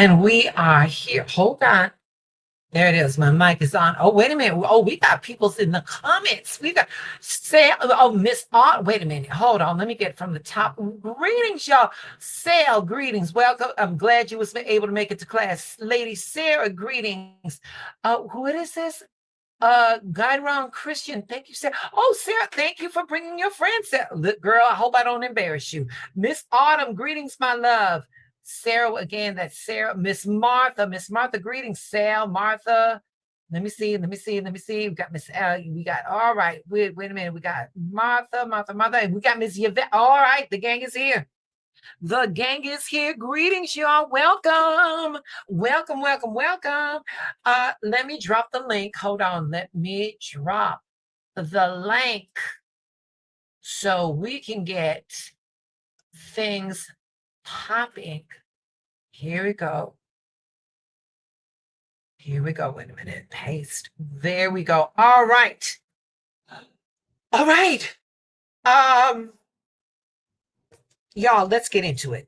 And we are here. Hold on. There it is. My mic is on. Oh, wait a minute. Oh, we got people's in the comments. We got Sale. Oh, Miss Art. Wait a minute. Hold on. Let me get from the top. Greetings, y'all. Sale, greetings. Welcome. I'm glad you was able to make it to class. Lady Sarah, greetings. What is this? Guide around Christian. Thank you, Sarah. Oh, Sarah, thank you for bringing your friends. Girl, I hope I don't embarrass you. Miss Autumn, greetings, my love. Sarah, again, that's Sarah. Miss Martha, greetings, Sal, Martha. Let me see. We got Miss we got, all right. Wait a minute. We got Martha, and we got Miss Yvette. All right, the gang is here. The gang is here. Greetings, y'all. Welcome. Let me drop the link. Hold on. Let me drop the link so we can get things popping. Here we go. Wait a minute. Paste. There we go. All right. Y'all, let's get into it.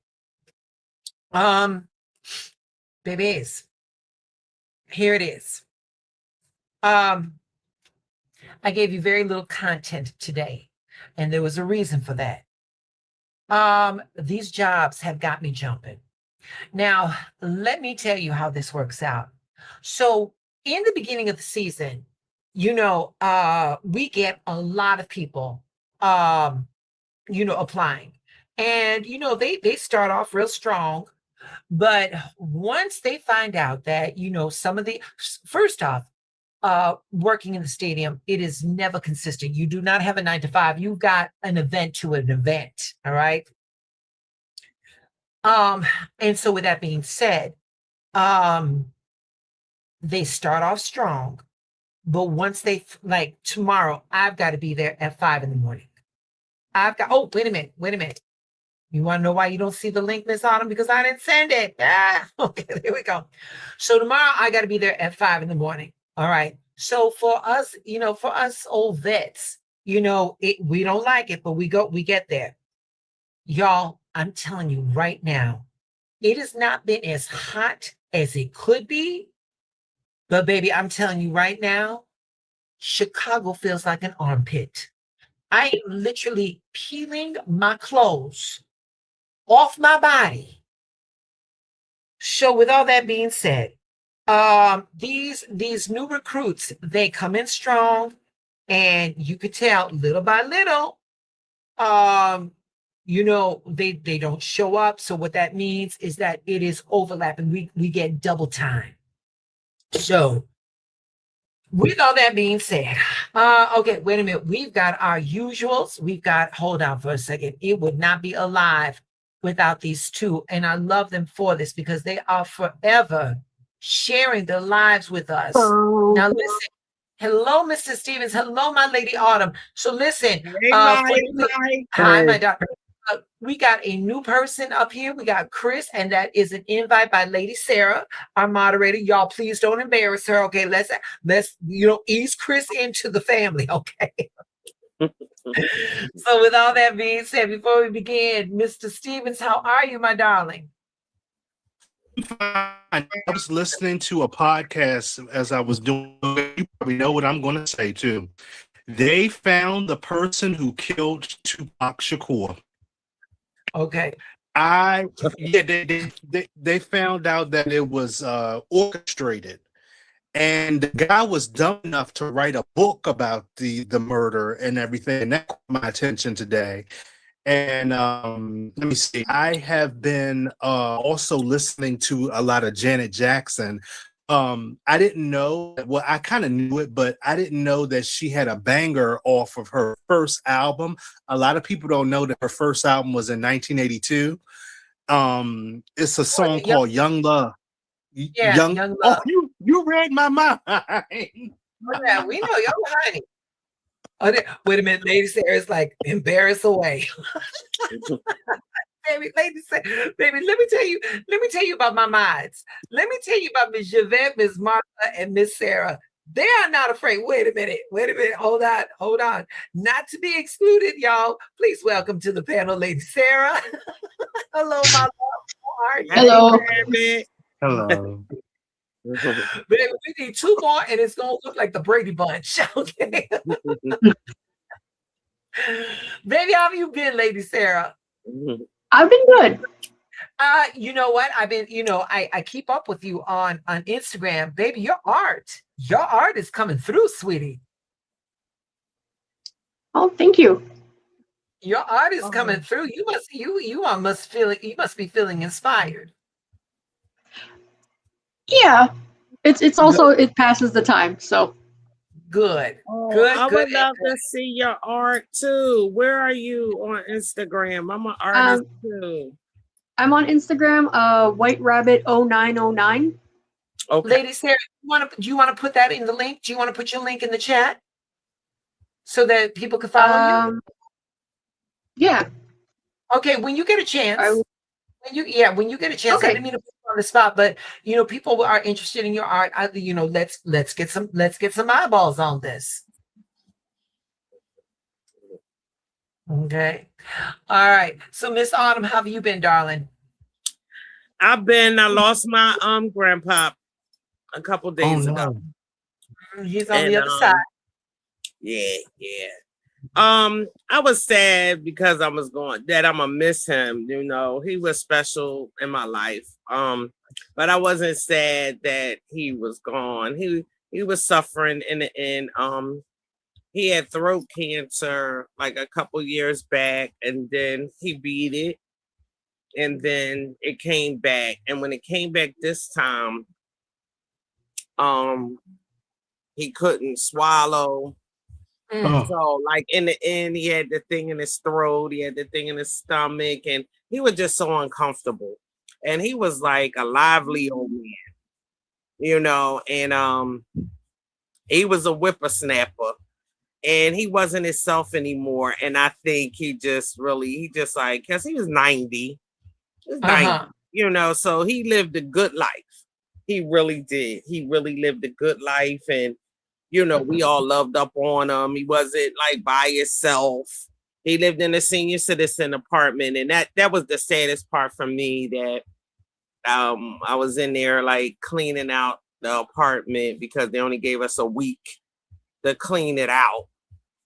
Babies, here it is. I gave you very little content today, and there was a reason for that. These jobs have got me jumping. Now, let me tell you how this works out. So in the beginning of the season, we get a lot of people, applying. And, they start off real strong. But once they find out that, some of the, first off, working in the stadium, it is never consistent. You do not have a 9 to 5. You've got an event to an event. All right. And so with that being said, they start off strong, but once they like tomorrow, I've got to be there at 5 a.m. Oh, wait a minute. You want to know why you don't see the link, Miss Autumn? Because I didn't send it. Okay, there we go. So tomorrow I got to be there at 5 a.m. All right. So for us, for us old vets, we don't like it, but we get there. Y'all, I'm telling you right now, it has not been as hot as it could be. But baby, I'm telling you right now, Chicago feels like an armpit. I am literally peeling my clothes off my body. So with all that being said, these new recruits, they come in strong, and you could tell little by little, they don't show up. So what that means is that it is overlapping. We get double time. So with all that being said, okay, wait a minute. We've got our usuals. Hold on for a second. It would not be alive without these two. And I love them for this because they are forever sharing their lives with us. Oh. Now listen. Hello, Mr. Stevens. Hello, my Lady Autumn. So listen. Hey, hi, my doctor. We got a new person up here. We got Chris, and that is an invite by Lady Sarah, our moderator. Y'all, please don't embarrass her. Okay, let's ease Chris into the family. Okay. So with all that being said, before we begin, Mr. Stevens, how are you, my darling? Fine. I was listening to a podcast as I was doing. You probably know what I'm going to say too. They found the person who killed Tupac Shakur. Okay. They found out that it was orchestrated, and the guy was dumb enough to write a book about the murder and everything. And that caught my attention today. And let me see. I have been also listening to a lot of Janet Jackson. I didn't know. Well, I kind of knew it, but I didn't know that she had a banger off of her first album. A lot of people don't know that her first album was in 1982. It's a song called Young Love. Yeah, Young Love. Oh, you read my mind. Yeah, we know you're behind it. Oh, wait a minute, Lady Sarah's like, embarrass away. Baby, baby, let me tell you about my minds. Let me tell you about Miss Yvette, Miss Martha, and Miss Sarah. They are not afraid. Wait a minute. Hold on. Not to be excluded, y'all. Please welcome to the panel, Lady Sarah. Hello, my love. How are you? Hello. Hello. But we need two more, and it's gonna look like the Brady Bunch. Okay. Baby, how have you been, Lady Sarah? I've been good. You know what? I've been, I keep up with you on Instagram. Baby, your art is coming through, sweetie. Oh, thank you. Your art is coming through. You must be feeling inspired. Yeah, it's also it passes the time. So Good. Oh, Good, I good, would love to see your art too. Where are you on Instagram? I'm an artist too. I'm on Instagram, White Rabbit 0909. Okay. Lady Sarah, do you want to put that in the link? Do you want to put your link in the chat so that people can follow you? Yeah. Okay, when you get a chance. When you get a chance, I Okay. didn't mean to put you on the spot, but people are interested in your art. Let's get some eyeballs on this. Okay. All right. So Miss Autumn, how have you been, darling? I lost my grandpa a couple days ago. He's on the other side. Yeah. I was sad because I'm gonna miss him. He was special in my life. But I wasn't sad that he was gone. He was suffering in the end. He had throat cancer like a couple years back, and then he beat it, and then it came back. And when it came back this time, he couldn't swallow. So, like in the end, he had the thing in his throat, he had the thing in his stomach, and he was just so uncomfortable. And he was like a lively old man, and he was a whippersnapper, and he wasn't himself anymore. And I think he just like, because he was 90, so he lived a good life. He really did. He really lived a good life, and we all loved up on him. He wasn't like by himself. He lived in a senior citizen apartment, and that was the saddest part for me, that I was in there like cleaning out the apartment because they only gave us a week to clean it out,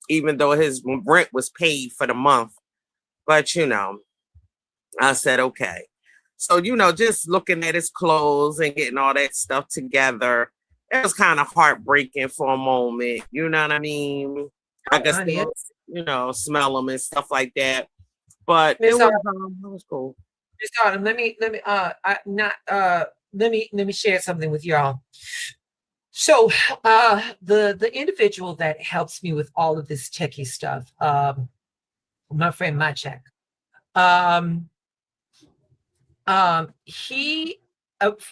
even though his rent was paid for the month. But I said, okay. So, just looking at his clothes and getting all that stuff together, it was kind of heartbreaking for a moment. You know what I mean? I could still, smell them and stuff like that. But it was cool. Miss Autumn, let me share something with y'all. So the individual that helps me with all of this techie stuff, my friend Maciek, he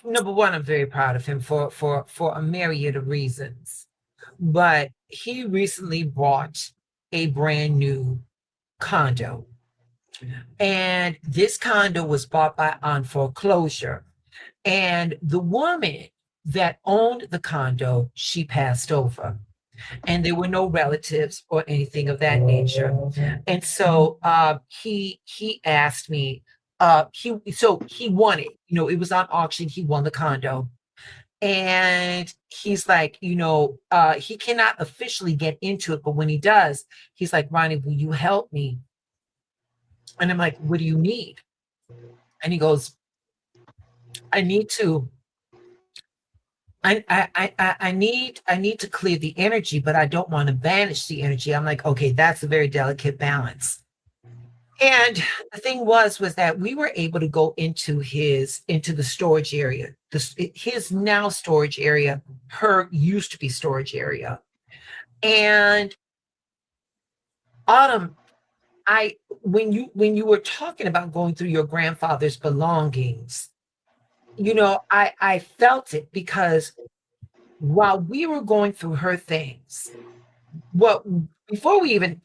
number one, I'm very proud of him for a myriad of reasons. But he recently bought a brand new condo. And this condo was bought on foreclosure. And the woman that owned the condo, she passed over. And there were no relatives or anything of that nature. And so he asked me, he won it. It was on auction. He won the condo. And he's like, he cannot officially get into it, but when he does, he's like, Ronnie, will you help me? And I'm like, what do you need? And he goes, I need to clear the energy, but I don't want to banish the energy. I'm like, okay, that's a very delicate balance. And the thing was that we were able to go into the storage area, his now storage area, her used to be storage area. And Autumn, when you were talking about going through your grandfather's belongings, I felt it, because while we were going through her things, before we even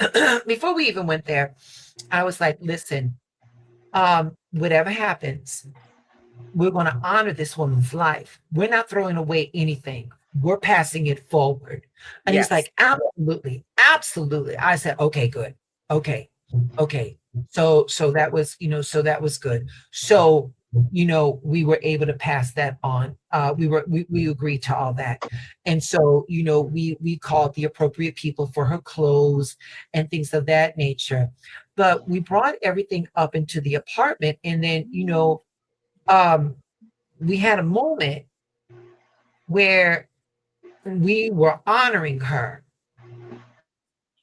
went there, I was like, listen, whatever happens, we're going to honor this woman's life. We're not throwing away anything. We're passing it forward. And He's like, absolutely, absolutely. I said, okay, good. Okay. So that was, so that was good. So you know, we were able to pass that on. We agreed to all that. And so, you know, we called the appropriate people for her clothes and things of that nature. But we brought everything up into the apartment, and then, you know, we had a moment where we were honoring her,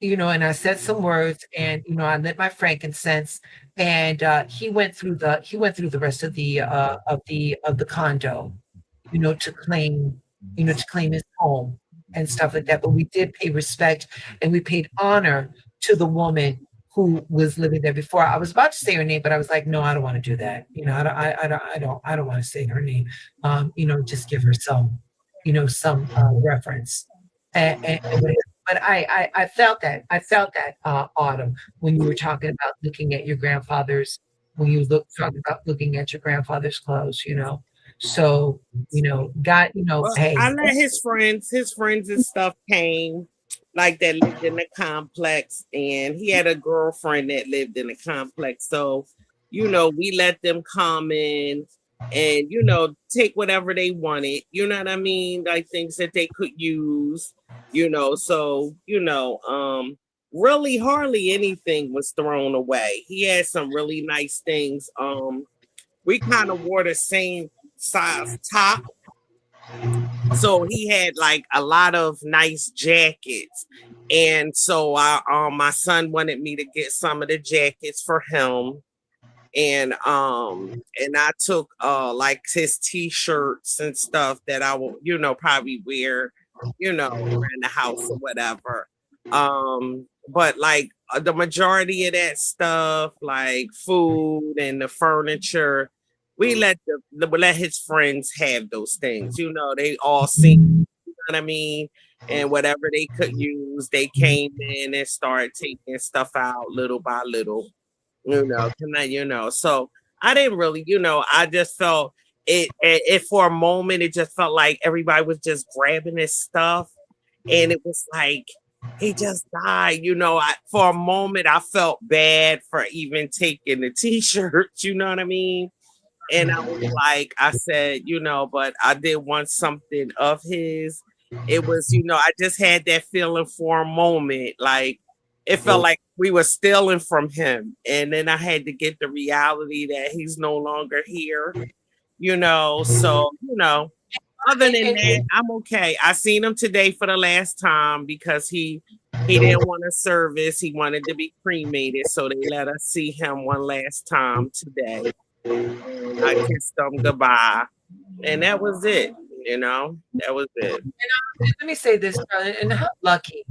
you know, and I said some words, and you know, I lit my frankincense, and he went through the rest of the condo, you know, to claim, you know, to claim his home and stuff like that. But we did pay respect and we paid honor to the woman who was living there before. I was about to say her name, but I was like, no, I don't want to do that. You know, I don't want to say her name. You know, just give her some, you know, some reference. But I felt that. I felt that, Autumn, when you were talking about looking at your grandfather's, when you talking about looking at your grandfather's clothes, you know. So, you know, God, you know, Well, hey, I let his friends and stuff came, like that lived in the complex, and he had a girlfriend that lived in the complex. So, you know, we let them come in and, you know, take whatever they wanted, you know what I mean? Like things that they could use, you know. So, you know, really hardly anything was thrown away. He had some really nice things. We kind of wore the same size top, so he had like a lot of nice jackets. And so my son wanted me to get some of the jackets for him. And I took like his t-shirts and stuff that I will, you know, probably wear, you know, around the house or whatever. But like the majority of that stuff, like food and the furniture, we let his friends have those things. You know, they all sing, you know what I mean? And whatever they could use, they came in and started taking stuff out little by little, you know, you know. So I didn't really, you know, I just felt it for a moment, it just felt like everybody was just grabbing his stuff. And it was like he just died, you know. For a moment I felt bad for even taking the t-shirts, you know what I mean? And I was like, I said, you know, but I did want something of his. It was, you know, I just had that feeling for a moment. Like it felt like we were stealing from him. And then I had to get the reality that he's no longer here, you know. So, you know, other than that, I'm okay. I seen him today for the last time because he didn't want a service. He wanted to be cremated. So they let us see him one last time today. I kissed them goodbye, and that was it. You know, that was it. let me say this, brother, and how lucky,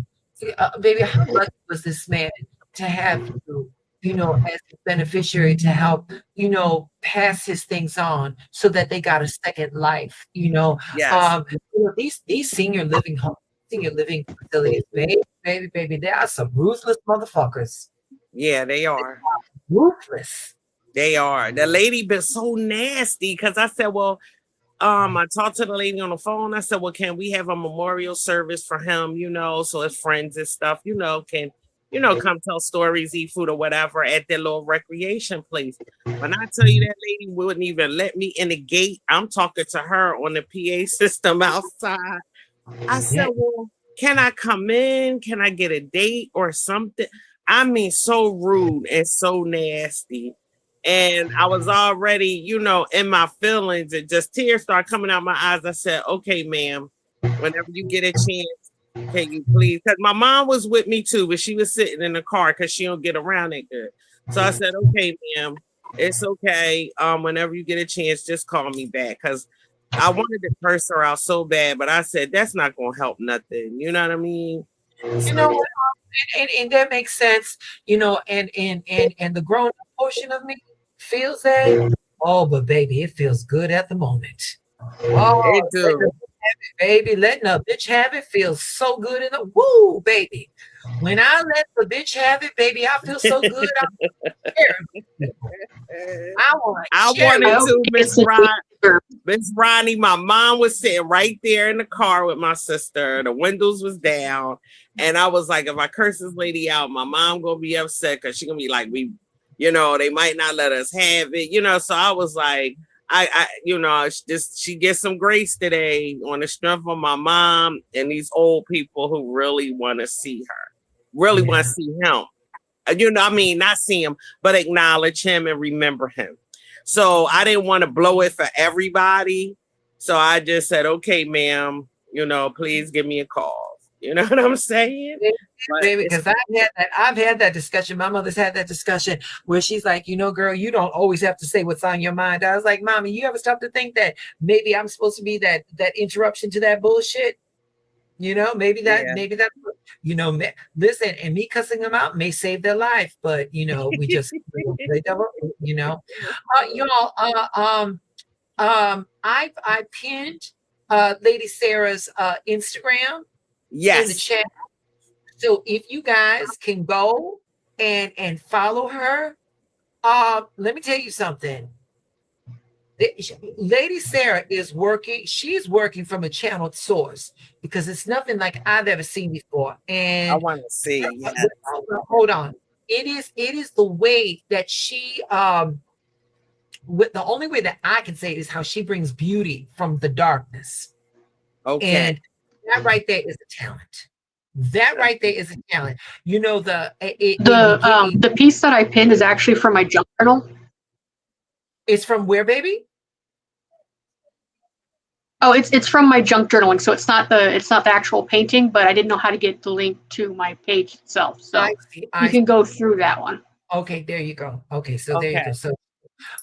baby, how lucky was this man to have you, you know, as a beneficiary to help, you know, pass his things on so that they got a second life, you know. Yes, You know, these senior living homes, senior living facilities, baby, they are some ruthless motherfuckers. yeah, they are. Ruthless. They are. The lady been so nasty because I said, well, I talked to the lady on the phone. I said, well, can we have a memorial service for him, you know, so his friends and stuff, you know, can, you know, come tell stories, eat food or whatever at their little recreation place. When I tell you that lady wouldn't even let me in the gate, I'm talking to her on the PA system outside. I said, well, can I come in? Can I get a date or something? I mean, so rude and so nasty. And I was already, you know, in my feelings, and just tears started coming out my eyes. I said, okay, ma'am, whenever you get a chance, can you please? Because my mom was with me too, but she was sitting in the car because she don't get around that good. So I said, okay, ma'am, it's okay. Whenever you get a chance, just call me back. Because I wanted to curse her out so bad, but I said, that's not gonna help nothing. You know what I mean? You So know yeah. what? And that makes sense, you know, and the grown up portion of me feels that. Oh, but baby, it feels good at the moment. Oh, It do. letting a bitch have it feels so good in the woo, baby. When I let the bitch have it, baby, I feel so good. I'm sharing. I want to I share wanted I it. hope to, he gets Miss to Rod. her. Miss Ronnie, my mom was sitting right there in the car with my sister. The windows was down. And I was like, if I curse this lady out, my mom gonna be upset because she gonna be like, we, you know, they might not let us have it, you know. So I was like, it's just she gets some grace today on the strength of my mom and these old people who really want to see her, really want to see him. Not see him, but acknowledge him and remember him. So I didn't want to blow it for everybody. So I just said, okay, ma'am, please give me a call. You know what I'm saying? Baby, because I've had that discussion. My mother's had that discussion where she's like, girl, you don't always have to say what's on your mind. I was like, Mommy, you ever stop to think that maybe I'm supposed to be that interruption to that bullshit? Maybe that, listen, and me cussing them out may save their life, but we just play devil, y'all. I pinned Lady Sarah's Instagram in the chat. So if you guys can go and follow her, let me tell you something. Lady Sarah is working. She's working from a channeled source because it's nothing like I've ever seen before. And I want to see. Yes. Hold on. It is the way that she with the only way that I can say it is how she brings beauty from the darkness. Okay. And that right there is a talent. That right there is a talent. The piece that I pinned is actually from my junk journal. It's from where, baby? Oh, it's from my junk journaling, so it's not the actual painting, but I didn't know how to get the link to my page itself. So you can go through that one. Okay, there you go. Okay, so there you go. So,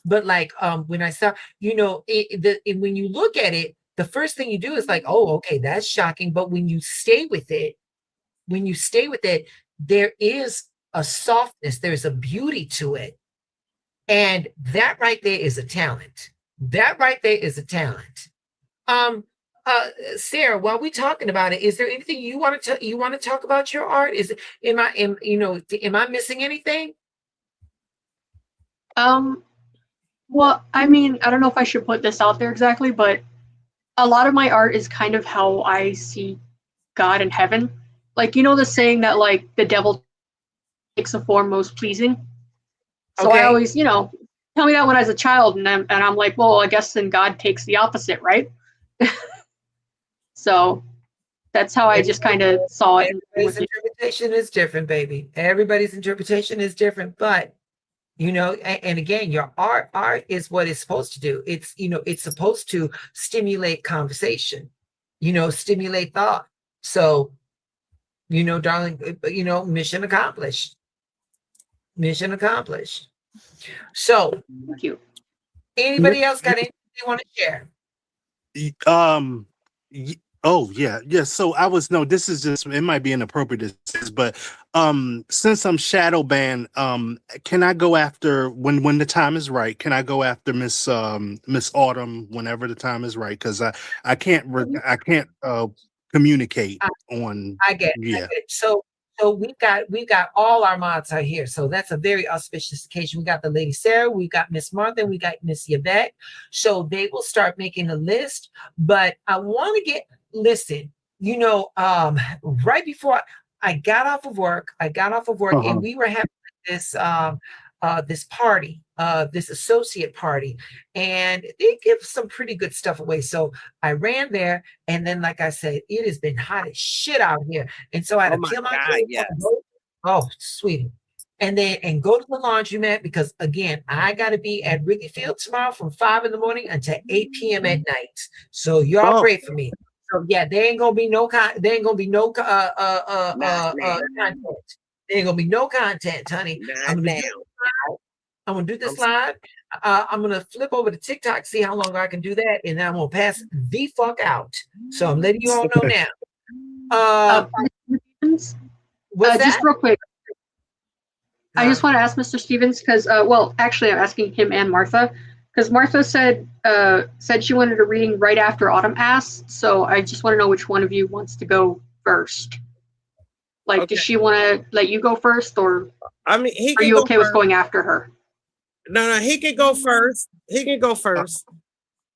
but like when I saw, when you look at it, the first thing you do is like, oh, okay, that's shocking. But when you stay with it, there is a softness, there's a beauty to it. And that right there is a talent. Sarah, while we're talking about it, is there anything you want to talk about your art? Am I missing anything? Well, I mean, I don't know if I should put this out there exactly, but a lot of my art is kind of how I see God in heaven. Like, the saying that like the devil takes a form most pleasing. So I always, tell me that when I was a child, and I'm like, well, I guess then God takes the opposite, right? So that's how I just kind of saw it. Everybody's interpretation is different, baby. Everybody's interpretation is different, but and again, your art is what it's supposed to do. It's it's supposed to stimulate conversation, stimulate thought. So, darling, mission accomplished. Mission accomplished. So, thank you. Anybody else got anything they want to share? Oh yeah. So this is just, it might be inappropriate, but since I'm shadow banned, can I go after when the time is right? Can I go after Miss Autumn whenever the time is right? Because I can't communicate on. I get it. So we've got all our mods out here. So that's a very auspicious occasion. We got the Lady Sarah, we got Miss Martha, we got Miss Yvette. So they will start making a list. But I want to listen, right before I got off of work, and we were having this party, this associate party, and they give some pretty good stuff away. So I ran there, and then, like I said, it has been hot as shit out here, and so I had to kill my sweetie, and go to the laundromat because again, I got to be at Wrigley Field tomorrow from 5 a.m. until 8 p.m. at night. So y'all pray for me. So yeah, there ain't gonna be no content. There ain't gonna be no content, honey. I'm gonna do this live. I'm gonna flip over to TikTok, see how long I can do that, and then I'm gonna pass the fuck out. So I'm letting you all know now. What's that? Just real quick, I just want to ask Mr. Stevens because, actually, I'm asking him and Martha because Martha said she wanted a reading right after Autumn asked. So I just want to know which one of you wants to go first. Like, does she want to let you go first, or are you okay with going after her? No, he can go first. He can go first.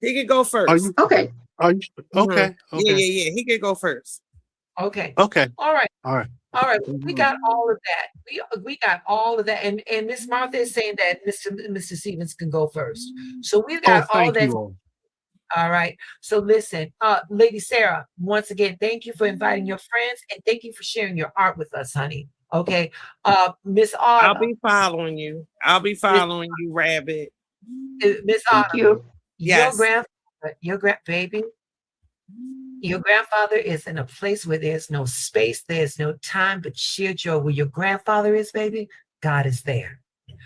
Okay. Are you okay? Yeah. He can go first. Okay. Okay. All right. All right, we Mhm. got all of that. We got all of that, and Miss Martha is saying that Mr. Stevens can go first. So we've Oh, got all of thank that. you all. All right. So listen, Lady Sarah, once again, thank you for inviting your friends and thank you for sharing your art with us, honey. Okay. Miss I'll Autumn, be following you. I'll be Miss following you, Rabbit. Miss Thank Autumn, you. your Yes. grandfather, baby, your grandfather is in a place where there's no space, there's no time, but sheer joy. Where your grandfather is, baby, God is there.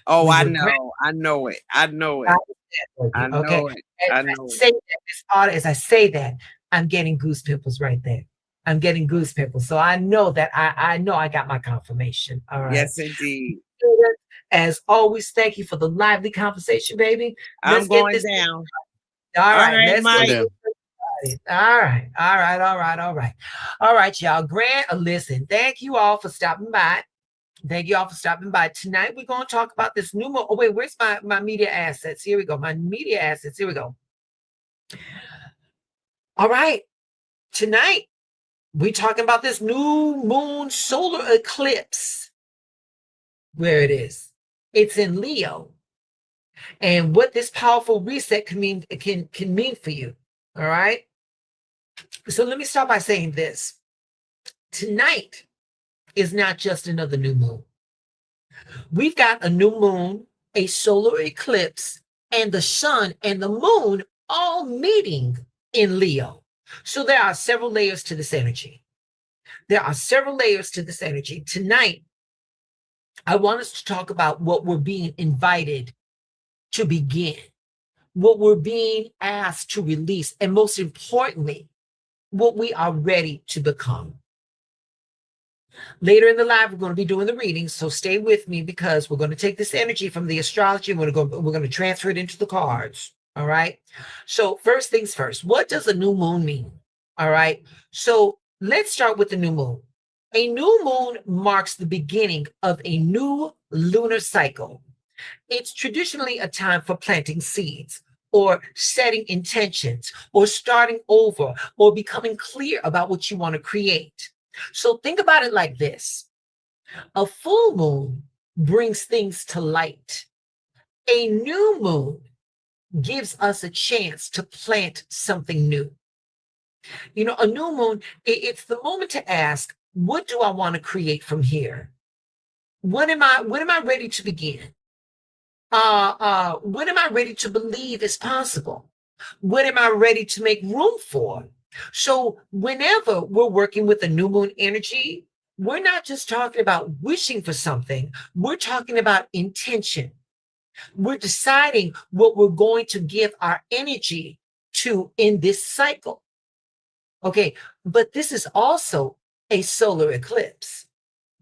Oh, Where I your know. I know it. I know God it. is there, I baby. Okay. know it. I know it. As I say that, I'm getting goose pimples right there. I'm getting goose pimples. So I know that I know I got my confirmation. All right. Yes, indeed. As always, thank you for the lively conversation, baby. Let's I'm get going this. down. All All right. right, Let's get Going Mike. down. it. All right. All right. All right. All right. All right, y'all. Grant, listen, thank you all for stopping by. Thank you all for stopping by. Tonight, we're going to talk about this new. Oh, wait, where's my media assets? Here we go. My media assets. Here we go. All right. Tonight, we're talking about this new moon solar eclipse. Where it is. It's in Leo. And what this powerful reset can mean for you. All right. So let me start by saying this. Tonight is not just another new moon. We've got a new moon, a solar eclipse, and the sun and the moon all meeting in Leo. So there are several layers to this energy. There are several layers to this energy. Tonight, I want us to talk about what we're being invited to begin, what we're being asked to release, and most importantly, what we are ready to become. Later in the live, we're going to be doing the readings, so stay with me because we're going to take this energy from the astrology and we're going to transfer it into the cards. All right. So first things first, what does a new moon mean? All right. So let's start with the new moon. A new moon marks the beginning of a new lunar cycle. It's traditionally a time for planting seeds or setting intentions or starting over or becoming clear about what you want to create. So think about it like this. A full moon brings things to light. A new moon gives us a chance to plant something new. You know, a new moon, it's the moment to ask, what do I want to create from here? When am I ready to begin? When am I ready to believe is possible? What am I ready to make room for? So whenever we're working with the new moon energy, we're not just talking about wishing for something, we're talking about intention. We're deciding what we're going to give our energy to in this cycle. Okay, but this is also a solar eclipse.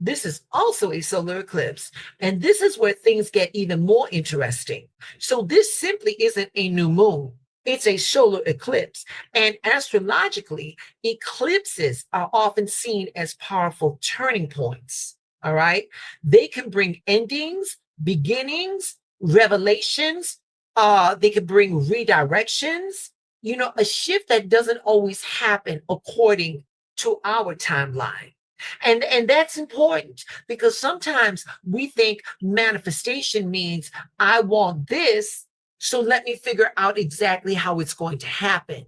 This is also a solar eclipse. And this is where things get even more interesting. So, this simply isn't a new moon, it's a solar eclipse. And astrologically, eclipses are often seen as powerful turning points. All right. They can bring endings, beginnings, revelations. They can bring redirections, you know, a shift that doesn't always happen according to our timeline. And that's important because sometimes we think manifestation means I want this, so let me figure out exactly how it's going to happen.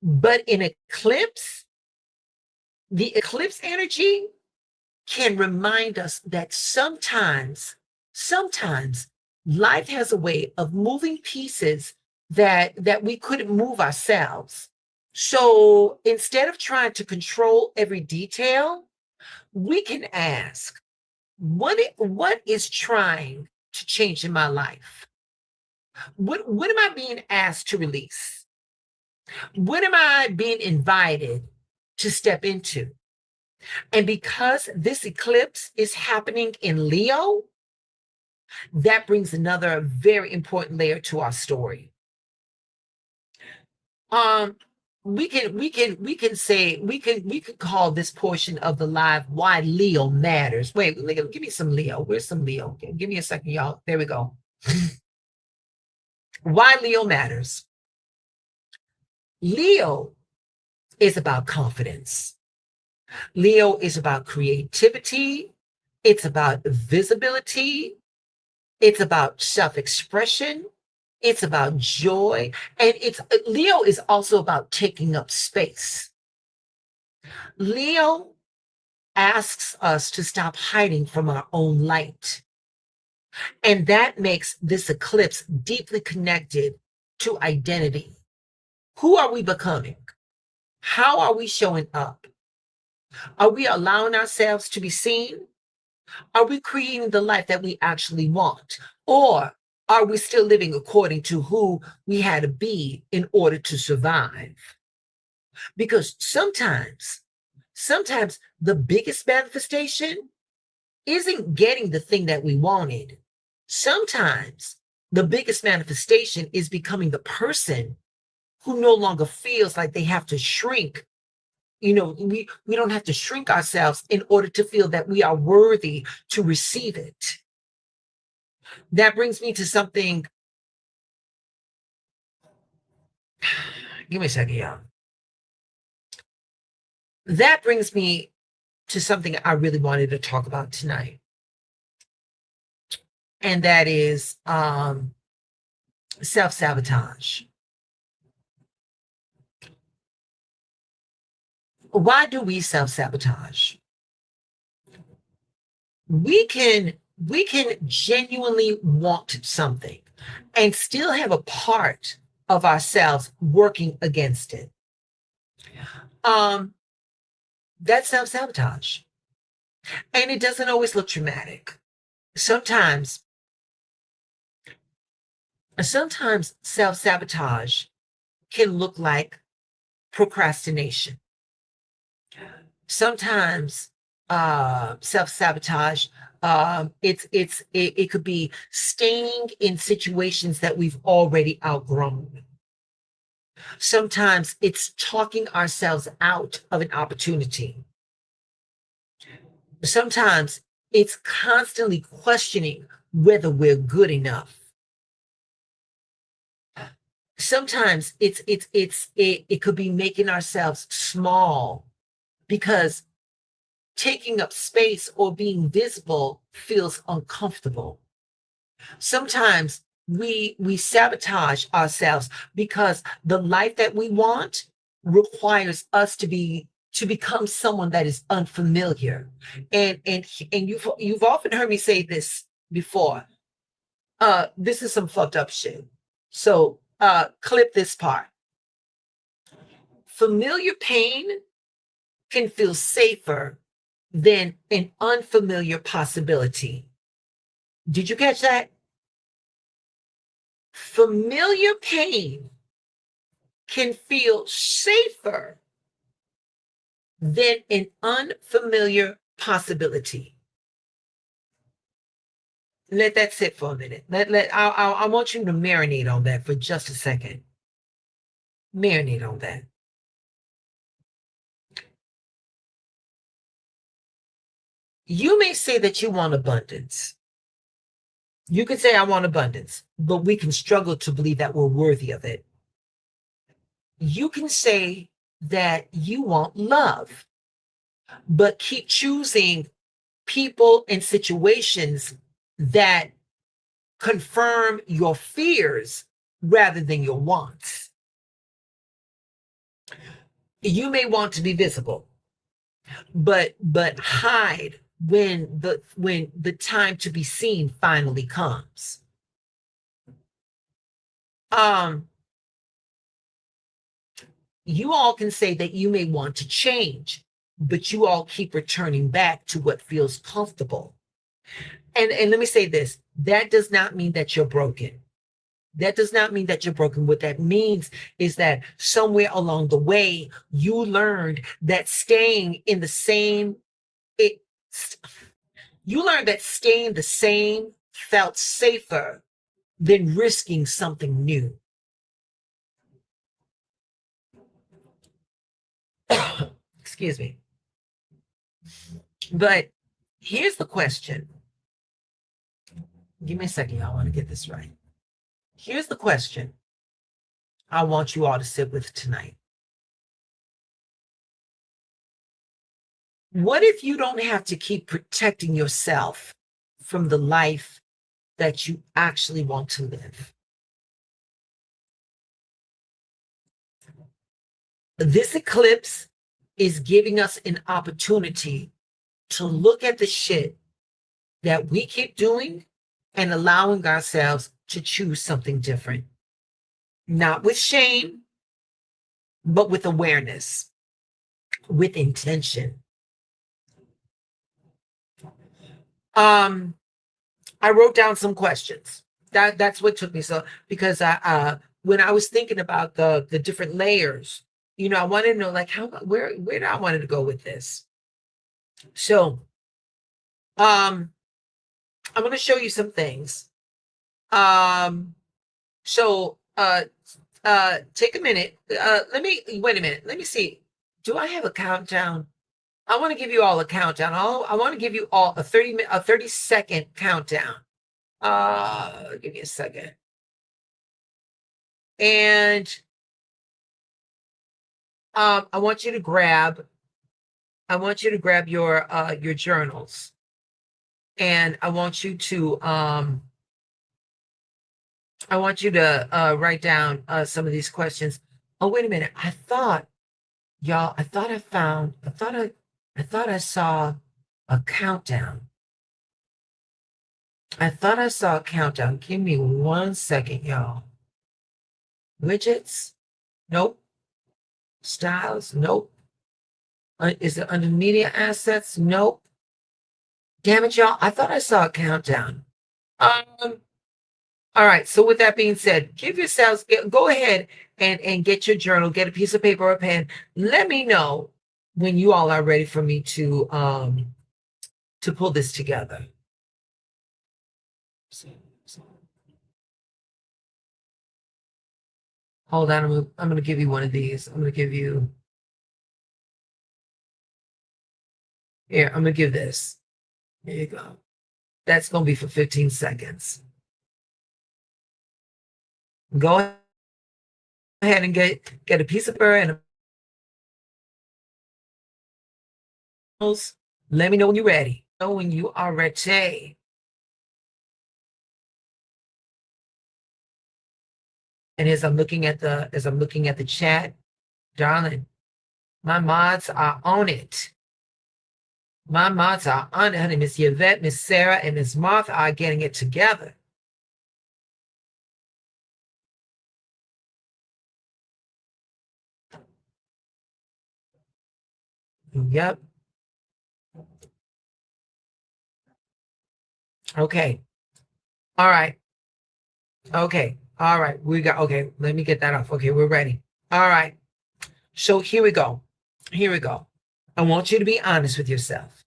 But in eclipse, the eclipse energy can remind us that sometimes life has a way of moving pieces that we couldn't move ourselves. So instead of trying to control every detail, we can ask, what is trying to change in my life? What am I being asked to release? What am I being invited to step into? And because this eclipse is happening in Leo, that brings another very important layer to our story. Um, we can call this portion of the live why Leo matters. Wait, give me some Leo. Where's some Leo? Give me a second, y'all. There we go. Why Leo matters. Leo is about confidence. Leo is about creativity. It's about visibility. It's about self-expression. It's about joy. And Leo is also about taking up space. Leo asks us to stop hiding from our own light. And that makes this eclipse deeply connected to identity. Who are we becoming? How are we showing up? Are we allowing ourselves to be seen? Are we creating the life that we actually want? Or are we still living according to who we had to be in order to survive? Because sometimes the biggest manifestation isn't getting the thing that we wanted. Sometimes the biggest manifestation is becoming the person who no longer feels like they have to shrink. We don't have to shrink ourselves in order to feel that we are worthy to receive it. That brings me to something. Give me a second, y'all. That brings me to something I really wanted to talk about tonight. And that is self-sabotage. Why do we self-sabotage? We can genuinely want something and still have a part of ourselves working against it. That's self-sabotage. And it doesn't always look dramatic. Sometimes self-sabotage can look like procrastination. Sometimes self-sabotage, it could be staying in situations that we've already outgrown. Sometimes it's talking ourselves out of an opportunity. Sometimes it's constantly questioning whether we're good enough. Sometimes it could be making ourselves small because taking up space or being visible feels uncomfortable. Sometimes we sabotage ourselves because the life that we want requires us to become someone that is unfamiliar. And you've often heard me say this before. This is some fucked up shit. So clip this part. Familiar pain can feel safer than an unfamiliar possibility. Did you catch that? Familiar pain can feel safer than an unfamiliar possibility. Let that sit for a minute. I want you to marinate on that for just a second. Marinate on that. You may say that you want abundance. You can say, I want abundance, but we can struggle to believe that we're worthy of it. You can say that you want love, but keep choosing people and situations that confirm your fears rather than your wants. You may want to be visible, but hide when the time to be seen finally comes. You all can say that you may want to change, but you all keep returning back to what feels comfortable. And let me say this, that does not mean that you're broken. That does not mean that you're broken. What that means is that somewhere along the way, you learned that staying the same felt safer than risking something new. Excuse me. But here's the question. Give me a second. I want to get this right. Here's the question I want you all to sit with tonight. What if you don't have to keep protecting yourself from the life that you actually want to live? This eclipse is giving us an opportunity to look at the shit that we keep doing and allowing ourselves to choose something different. Not with shame, but with awareness, with intention. I wrote down some questions. That's what took me so, because I when I was thinking about the different layers, I wanted to know, like, where do I wanted to go with this. So I'm going to show you some things. So take a minute. Wait a minute. Let me see. Do I have a countdown? I want to give you all a countdown. I want to give you all a 30-second countdown. Give me a second. And I want you to grab your journals. And I want you to write down some of these questions. Oh, wait a minute. I thought I saw a countdown. I thought I saw a countdown. Give me 1 second, y'all. Widgets? Nope. Styles? Nope. Is it under media assets? Nope. Damn it, y'all. I thought I saw a countdown. All right. So with that being said, go ahead and get your journal, get a piece of paper or a pen. Let me know when you all are ready for me to pull this together. Hold on, I'm going to give you one of these. I'm going to give you, here, I'm going to give this. Here you go. That's going to be for 15 seconds. Go ahead and get a piece of paper and let me know when you're ready. Know when you are ready. And as I'm looking at the chat, darling, my mods are on it. My mods are on it, honey. Miss Yvette, Miss Sarah, and Miss Martha are getting it together. Yep. Okay. All right. Okay. All right. Okay. Let me get that off. Okay. We're ready. All right. So here we go. Here we go. I want you to be honest with yourself.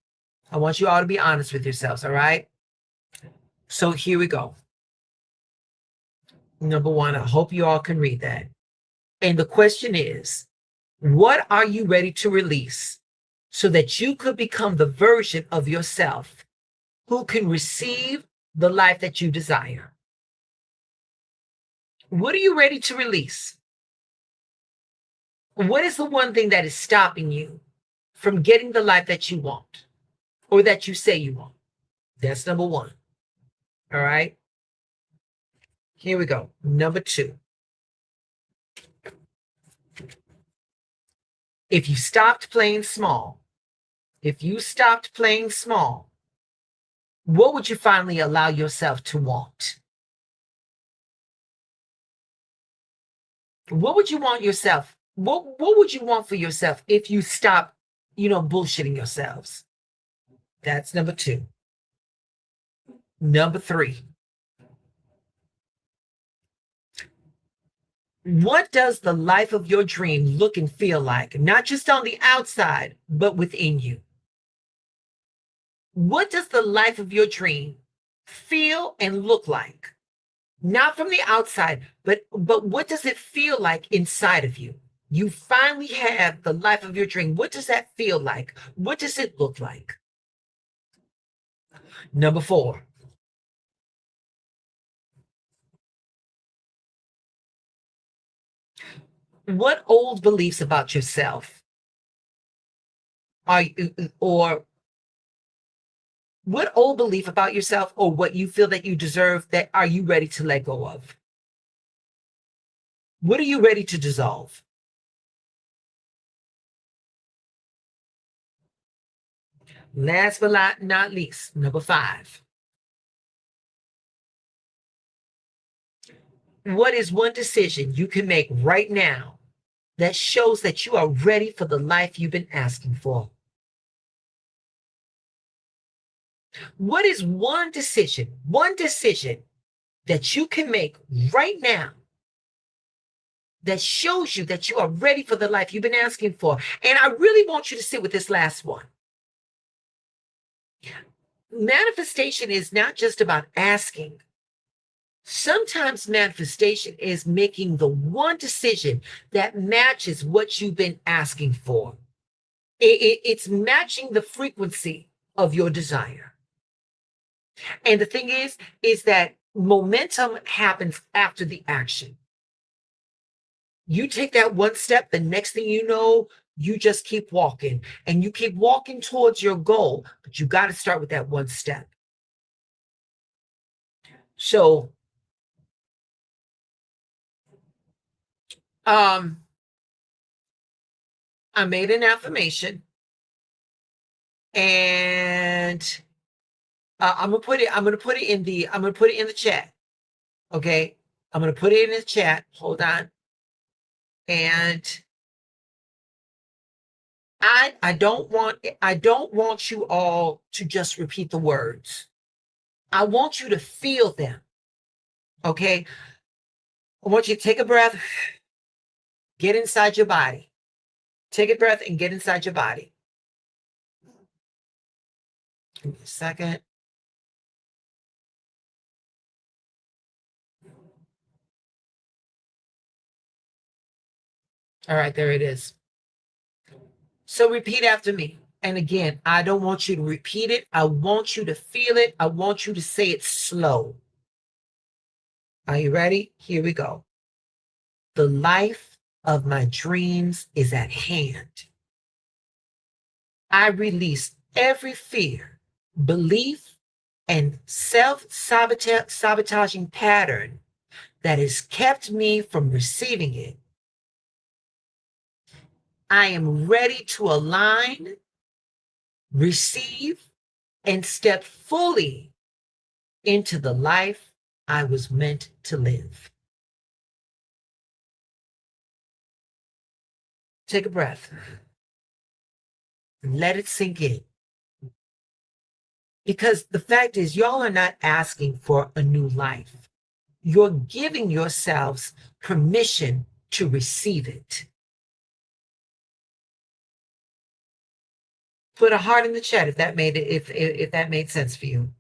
I want you all to be honest with yourselves. All right. So here we go. Number one, I hope you all can read that. And the question is, what are you ready to release so that you could become the version of yourself who can receive the life that you desire? What are you ready to release? What is the one thing that is stopping you from getting the life that you want or that you say you want? That's number one. All right. Here we go. Number two. If you stopped playing small, what would you finally allow yourself to want? What would you want yourself? What would you want for yourself if you stop, bullshitting yourselves? That's number two. Number three. What does the life of your dream look and feel like? Not just on the outside, but within you. What does the life of your dream feel and look like? Not from the outside, but what does it feel like inside of you? You finally have the life of your dream. What does that feel like? What does it look like? Number four. What old beliefs about yourself or what old belief about yourself or what you feel that you deserve, that are you ready to let go of? What are you ready to dissolve? Last but not least, number 5. What is one decision you can make right now that shows that you are ready for the life you've been asking for? What is one decision that you can make right now that shows you that you are ready for the life you've been asking for? And I really want you to sit with this last one. Manifestation is not just about asking. Sometimes manifestation is making the one decision that matches what you've been asking for. It's matching the frequency of your desire. And the thing is that momentum happens after the action. You take that one step, the next thing you know, you just keep walking and you keep walking towards your goal, but you got to start with that one step. So, I made an affirmation, and I'm gonna put it in the chat. Okay, I'm gonna put it in the chat. Hold on, and I don't want you all to just repeat the words. I want you to feel them. Okay, I want you to take a breath, get inside your body. Take a breath and get inside your body. Give me a second. All right, there it is. So repeat after me. And again, I don't want you to repeat it. I want you to feel it. I want you to say it slow. Are you ready? Here we go. The life of my dreams is at hand. I release every fear, belief, and self-sabotaging pattern that has kept me from receiving it. I am ready to align, receive, and step fully into the life I was meant to live. Take a breath. Let it sink in. Because the fact is, y'all are not asking for a new life. You're giving yourselves permission to receive it. Put a heart in the chat if that made it, if that made sense for you.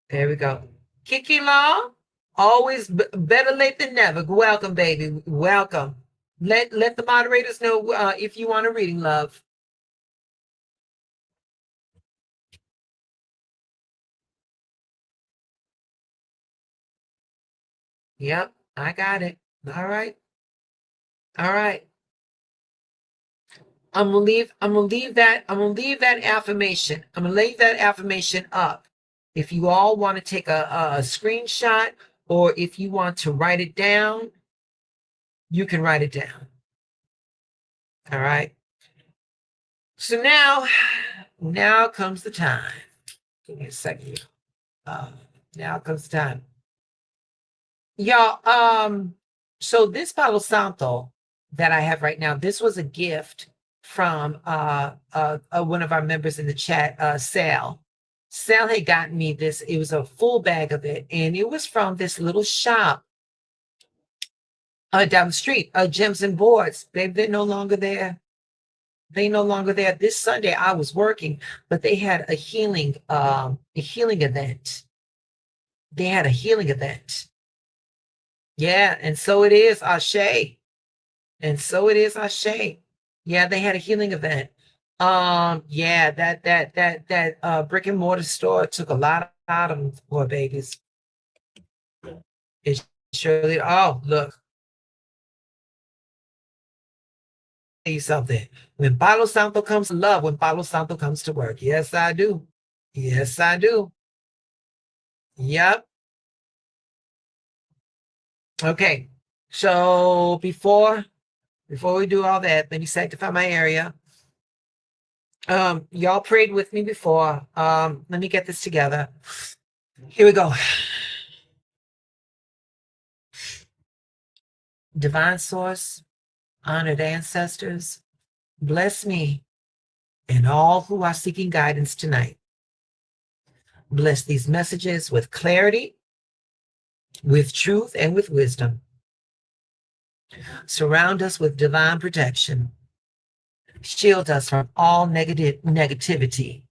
There we go. Kiki Law, always better late than never. Welcome, baby. Welcome. Let the moderators know if you want a reading, love. Yep, I got it. All right. All right. I'm gonna leave that affirmation. I'm gonna leave that affirmation up. If you all want to take a screenshot, or if you want to write it down, you can write it down. All right. So now comes the time. Give me a second. Now comes the time. Y'all, so this Palo Santo that I have right now, this was a gift from one of our members in the chat, Sal. Sal had gotten me this. It was a full bag of it, and it was from this little shop down the street, Gems and Boards. They're no longer there. They no longer there. This Sunday I was working, but they had a healing event. They had a healing event. Yeah, and so it is, Ashe. And so it is, Ashe. Yeah, they had a healing event. Yeah, that brick and mortar store took a lot out of them, poor babies. It surely, oh, look. Tell you something. When Palo Santo comes to love, when Palo Santo comes to work. Yes, I do. Yes, I do. Yep. Okay. So before we do all that, let me sanctify my area. Y'all prayed with me before. Let me get this together. Here we go. Divine source, honored ancestors, bless me and all who are seeking guidance tonight. Bless these messages with clarity, with truth, and with wisdom. Surround us with divine protection. Shield us from all negativity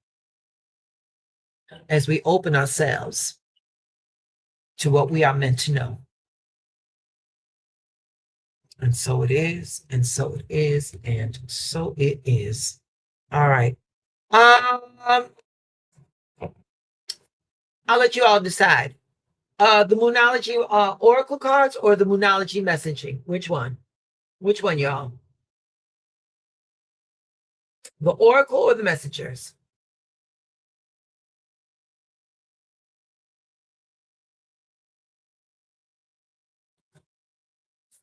as we open ourselves to what we are meant to know. And so it is, and so it is, and so it is. All right. I'll let you all decide. The Moonology Oracle cards or the Moonology messaging? Which one? Which one, y'all? The Oracle or the Messengers?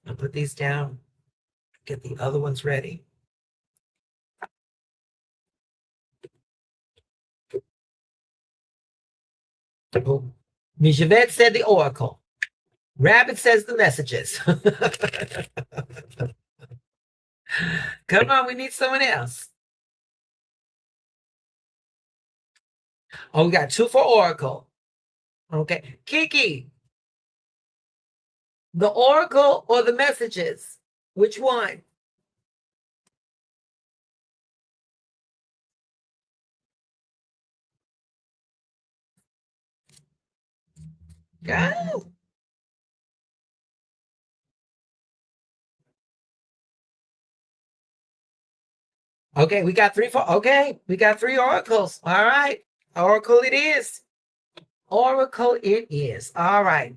I'll put these down. Get the other ones ready. Oh, Miss Yvette said the Oracle. Rabbit says the messages. Come on, we need someone else. Oh, we got 2 for Oracle. Okay. Kiki, the Oracle or the messages? Which one? Go. Okay, we got 3 for, okay, we got 3 oracles. All right. Oracle it is. Oracle it is. All right.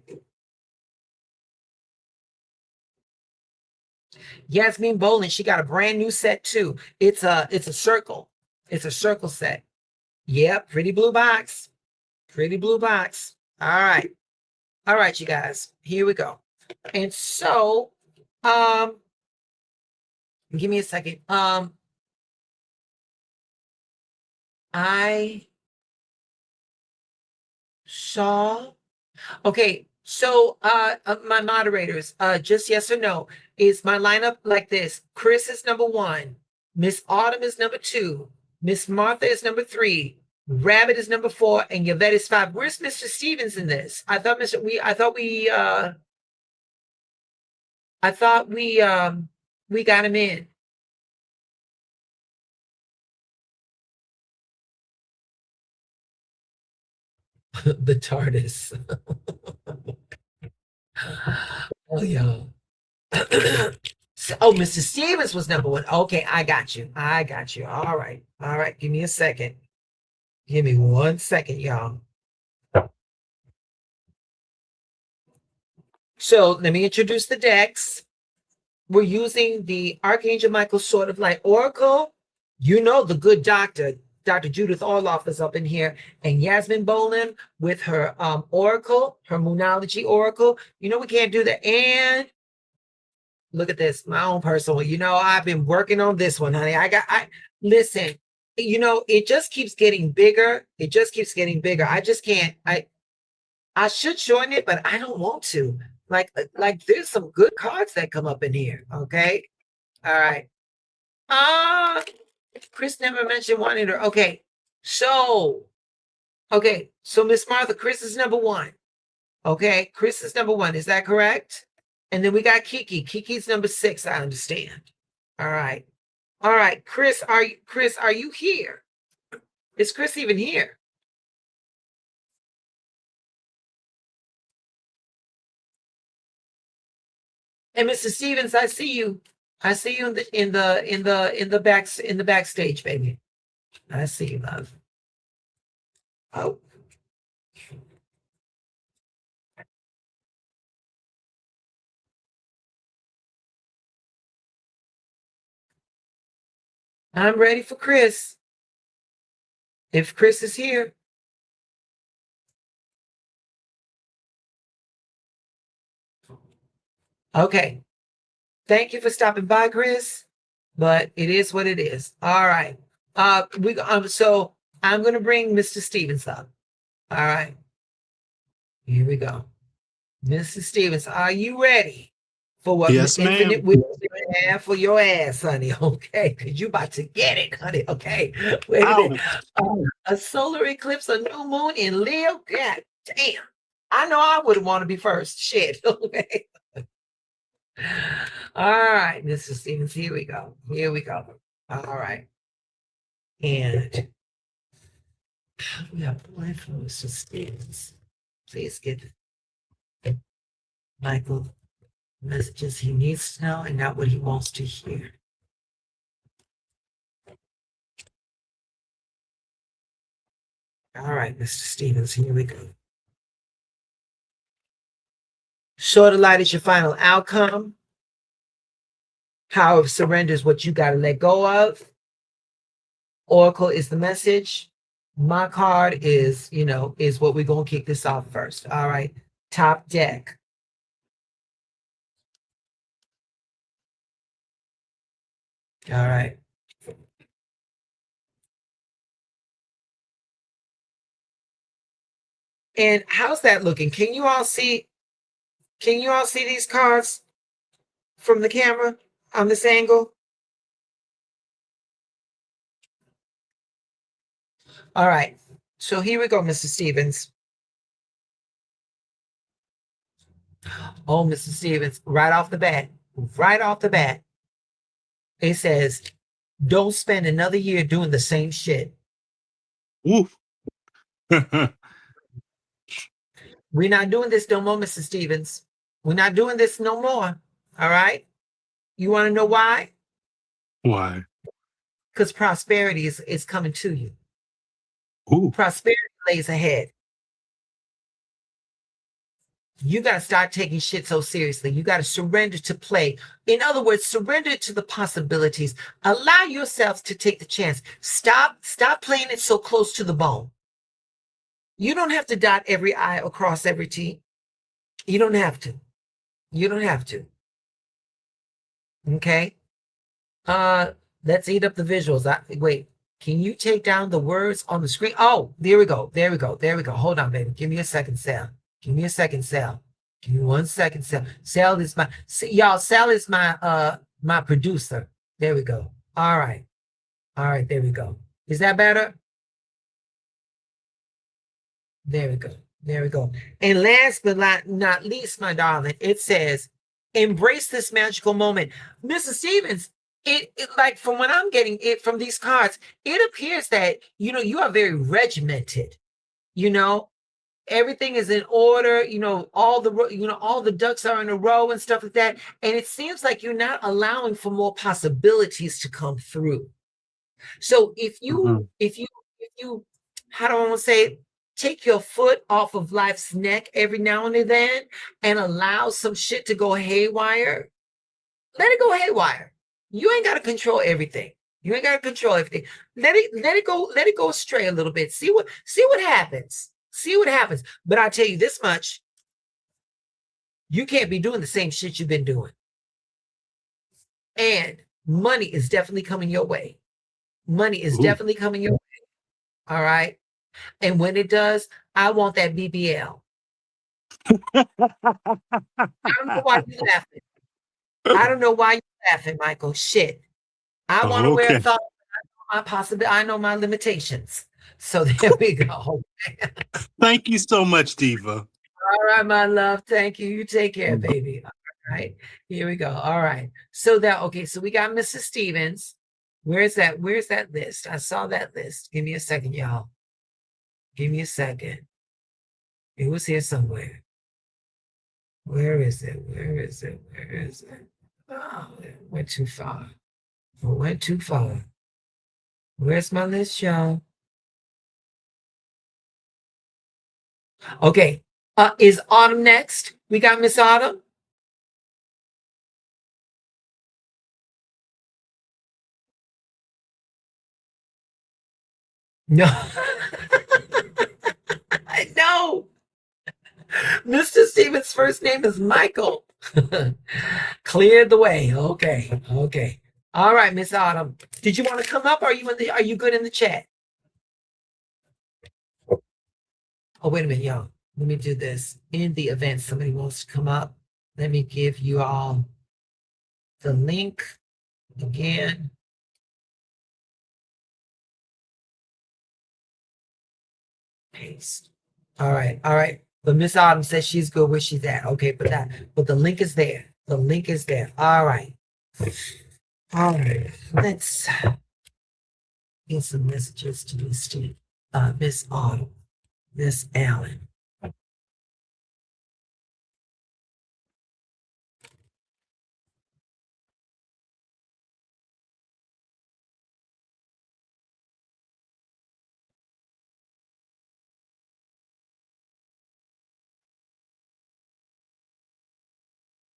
Yasmin Bolin, she got a brand new set too. It's a circle. It's a circle set. Yep, pretty blue box. Pretty blue box. All right. All right, you guys. Here we go. And so, give me a second. I saw. Okay, so my moderators, just yes or no, is my lineup like this? Chris is number 1, Miss Autumn is number 2, Miss Martha is number 3, Rabbit is number 4, and Yvette is 5. Where's Mr. Stevens in this? I thought we got him in. The TARDIS. Oh, yeah. Oh, Mr. Stevens was number 1. Okay, I got you. I got you. All right. All right. Give me a second. Give me 1 second, y'all. So let me introduce the decks. We're using the Archangel Michael Sword of Light Oracle. You know the good doctor, Dr. Judith Orloff is up in here, and Yasmin Bolin with her Oracle, her Moonology Oracle. You know we can't do that. And look at this, my own personal. You know, I've been working on this one, honey. Listen, you know, it just keeps getting bigger. It just keeps getting bigger. I just can't, I should join it, but I don't want to. Like there's some good cards that come up in here. Okay. All right. Chris never mentioned wanting her. Okay. So Miss Martha, Chris is number 1. Okay. Chris is number 1. Is that correct? And then we got Kiki. Kiki's number 6, I understand. All right. All right. Chris, are you here? Is Chris even here? And Mr. Stevens, I see you. I see you in the backstage, baby. I see you, love. Oh. I'm ready for Chris. If Chris is here. Okay. Thank you for stopping by, Chris. But it is what it is. All right. So I'm gonna bring Mr. Stevens up. All right. Here we go. Mr. Stevens, are you ready for what Yes, infinite ma'am. wisdom have for your ass, honey? Okay, because you about to get it, honey. Okay. Wait a minute. A solar eclipse, a new moon in Leo. God damn. I know I would want to be first. Shit. Okay. All right, Mr. Stevens, here we go. Here we go. All right. And we have one for Mr. Stevens. Please get Michael messages he needs to know and not what he wants to hear. All right, Mr. Stevens, here we go. Short of light is your final outcome. Power of surrender is what you got to let go of. Oracle is the message. My card is, is what we're going to kick this off first. All right. Top deck. All right. And how's that looking? Can you all see these cards from the camera on this angle? All right. So here we go, Mr. Stevens. Oh, Mr. Stevens, right off the bat, it says, don't spend another year doing the same shit. Oof. We're not doing this no more, Mr. Stevens. We're not doing this no more. All right. You want to know why? Why? Because prosperity is coming to you. Ooh. Prosperity lays ahead. You got to start taking shit so seriously. You got to surrender to play. In other words, surrender to the possibilities. Allow yourself to take the chance. Stop playing it so close to the bone. You don't have to dot every I or cross every T. You don't have to. You don't have to. Okay. Let's eat up the visuals. Wait, can you take down the words on the screen? Oh, there we go. There we go. There we go. Hold on, baby. Give me a second, Sal. Give me a second, Sal. Give me 1 second, Sal. Sal is my producer. There we go. All right. All right, there we go. Is that better? There we go. There we go. And last but not least, my darling, it says, embrace this magical moment. Mrs. Stevens, it like from when I'm getting it from these cards, it appears that, you are very regimented, everything is in order, all the ducks are in a row and stuff like that. And it seems like you're not allowing for more possibilities to come through. So if you, how do I want to say it? Take your foot off of life's neck every now and then and allow some shit to go haywire. Let it go haywire. You ain't got to control everything. You ain't got to control everything. Let it go astray a little bit. See what happens. See what happens. But I tell you this much. You can't be doing the same shit you've been doing. And money is definitely coming your way. Money is definitely coming your way. All right. And when it does, I want that BBL. I don't know why you're laughing. I don't know why you're laughing, Michael. Shit. I want to wear a thong. I know my limitations. So there we go. Thank you so much, Diva. All right, my love. Thank you. You take care, baby. All right. Here we go. All right. So we got Mrs. Stevens. Where's that list? I saw that list. Give me a second, y'all. Give me a second. It was here somewhere. Where is it? Where is it? Where is it? Oh, it went too far. It went too far. Where's my list, y'all? Okay. Is Autumn next? We got Miss Autumn. No. No. Mr. Stevens' first name is Michael. Cleared the way. Okay. Okay. All right, Miss Autumn. Did you want to come up? Are you good in the chat? Oh, wait a minute, y'all. Let me do this. In the event somebody wants to come up, let me give you all the link again. Paste. All right, all right. But Miss Autumn says she's good where she's at. Okay, but the link is there. The link is there. All right. All right. Let's get some messages to Miss Autumn, Miss Allen.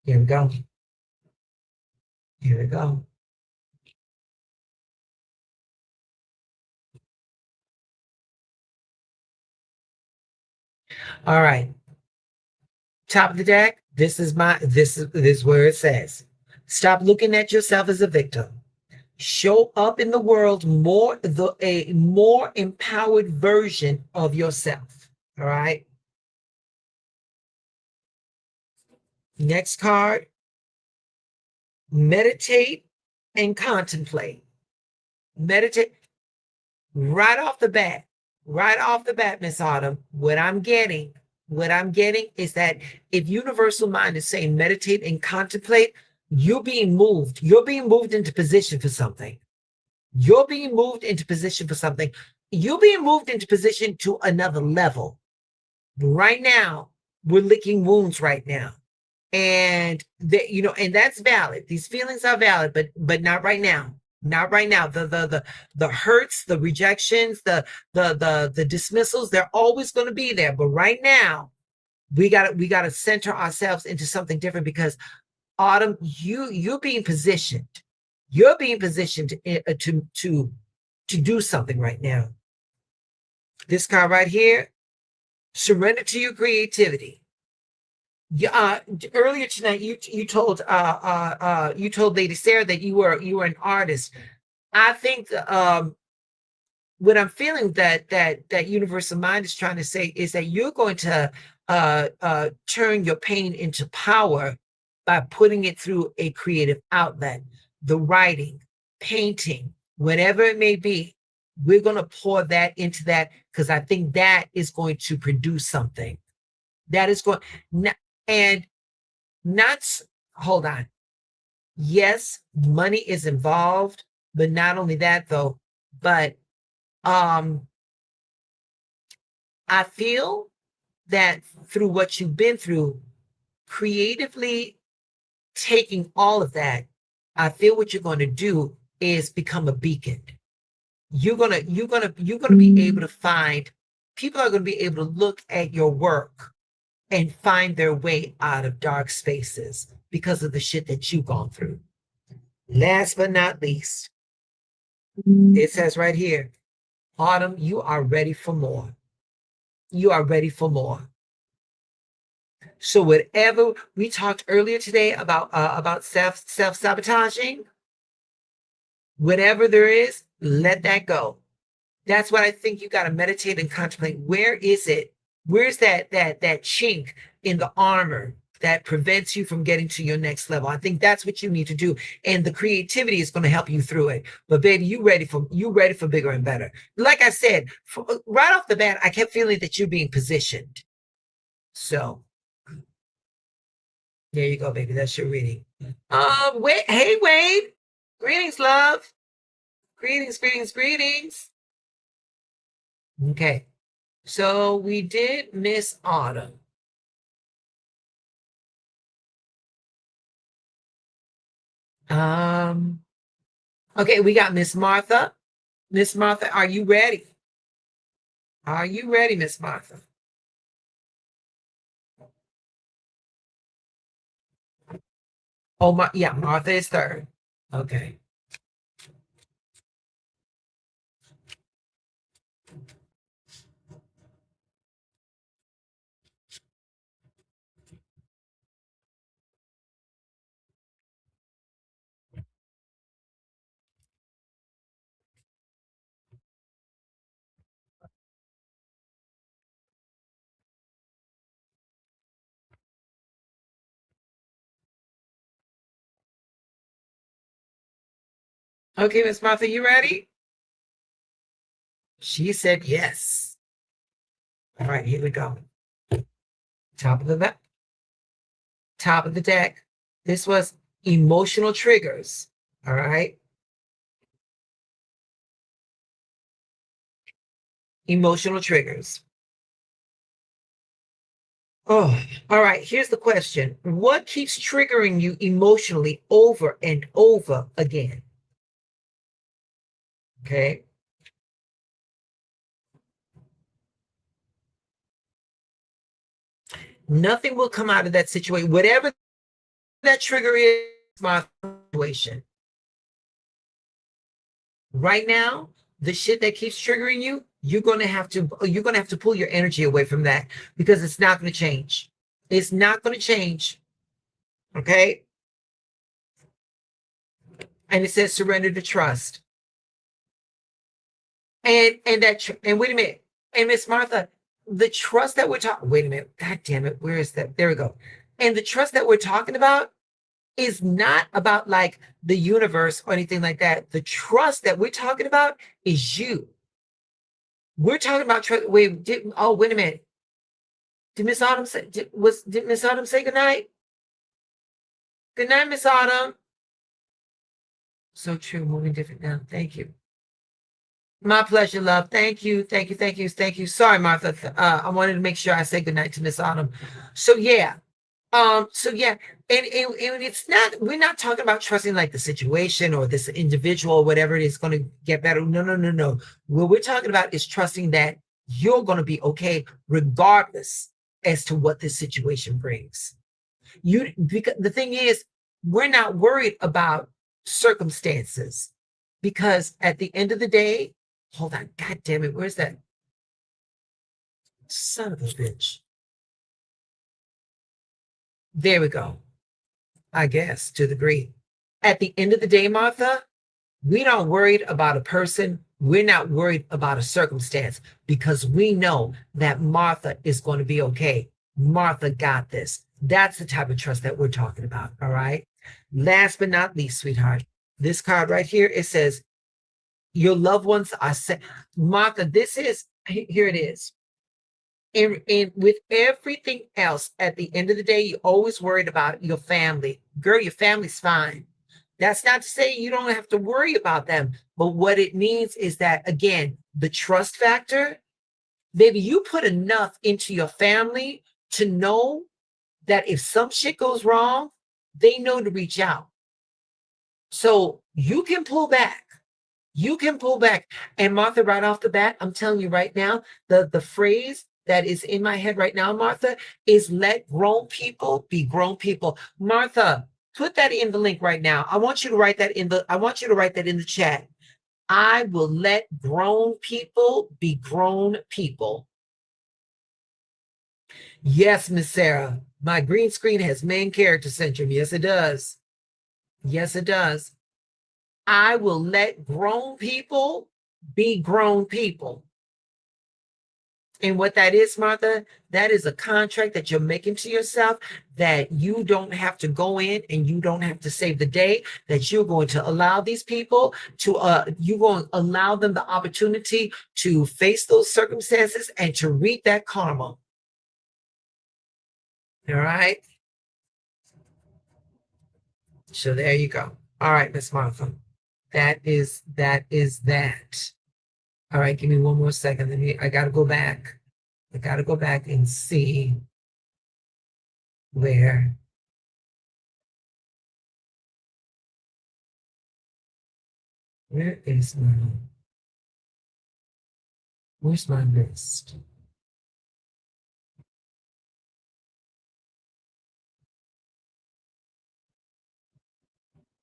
Here we go. Here we go. All right. Top of the deck. This is where it says, stop looking at yourself as a victim. Show up in the world a more empowered version of yourself. All right. Next card. Meditate and contemplate. Meditate right off the bat. Right off the bat, Miss Autumn. What I'm getting is that if Universal Mind is saying meditate and contemplate, you're being moved. You're being moved into position for something. You're being moved into position for something. You're being moved into position to another level. Right now, we're licking wounds right now. And and that's valid. These feelings are valid, but not right now. Not right now. The hurts, the rejections, the dismissals, they're always going to be there. But right now, we gotta center ourselves into something different, because Autumn, you're being positioned. You're being positioned to do something right now. This card right here, surrender to your creativity. Earlier tonight, you told Lady Sarah that you were an artist. I think what I'm feeling that Universal Mind is trying to say is that you're going to turn your pain into power by putting it through a creative outlet, the writing, painting, whatever it may be. We're going to pour that into that, because I think that is going to produce something. That is going, and not, hold on. Yes, money is involved, but not only that though, but I feel that through what you've been through, creatively taking all of that, I feel what you're going to do is become a beacon. You're gonna be able to find, people are going to be able to look at your work and find their way out of dark spaces because of the shit that you've gone through. Last but not least, it says right here, Autumn, you are ready for more. You are ready for more. So whatever we talked earlier today about self-sabotaging, whatever there is, let that go. That's what I think you got to meditate and contemplate. Where is it? Where's that chink in the armor that prevents you from getting to your next level? I think that's what you need to do. And the creativity is going to help you through it. But baby, you ready for bigger and better. Like I said, right off the bat, I kept feeling that you're being positioned. So there you go, baby. That's your reading. Wait, hey, Wade. Greetings, love. Greetings. Okay. So we did Miss Autumn. Okay, we got Miss Martha. Miss Martha, are you ready? Are you ready, Miss Martha? Oh, yeah, Martha is third. Okay. Okay, Miss Martha, you ready? She said yes. All right, here we go. Top of the deck. This was emotional triggers. All right. Emotional triggers. Oh, all right. Here's the question. What keeps triggering you emotionally over and over again? Okay. Nothing will come out of that situation. Whatever that trigger is, my situation. Right now, the shit that keeps triggering you, you're gonna have to pull your energy away from that because it's not gonna change. It's not gonna change. Okay. And it says surrender to trust. And wait a minute. And Miss Martha, the trust that we're talking, wait a minute. God damn it. Where is that? There we go. And the trust that we're talking about is not about like the universe or anything like that. The trust that we're talking about is you. We're talking about trust. Wait a minute. Did Miss Autumn say did Miss Autumn say good night? Good night, Miss Autumn. So true, moving different now. Thank you. My pleasure, love. Thank you. Sorry, Martha. I wanted to make sure I say goodnight to Miss Autumn. So yeah. And it's not, we're not talking about trusting like the situation or this individual or whatever it is going to get better. No. What we're talking about is trusting that you're going to be okay regardless as to what this situation brings. Because the thing is, we're not worried about circumstances because at the end of the day, hold on, God damn it, where's that son of a bitch? There we go. I guess to the degree. At the end of the day, Martha, we're not worried about a person. We're not worried about a circumstance because we know that Martha is going to be okay. Martha got this. That's the type of trust that we're talking about. All right. Last but not least, sweetheart, this card right here, it says, your loved ones are set. Martha, this is, here it is. And with everything else, at the end of the day, you're always worried about your family. Girl, your family's fine. That's not to say you don't have to worry about them. But what it means is that, again, the trust factor, baby, you put enough into your family to know that if some shit goes wrong, they know to reach out. So you can pull back. You can pull back. And Martha, right off the bat, I'm telling you right now, the phrase that is in my head right now, Martha, is let grown people be grown people. Martha, put that in the link right now. I want you to write that in the chat. I will let grown people be grown people. Yes, Miss Sarah, my green screen has main character syndrome. Yes, it does. Yes, it does. I will let grown people be grown people. And what that is, Martha, that is a contract that you're making to yourself that you don't have to go in and you don't have to save the day, that you're going to allow these people to, you're going to allow them the opportunity to face those circumstances and to reap that karma. All right. So there you go. All right, Miss Martha. That is that. All right, give me one more second. I gotta go back. And see where's my list?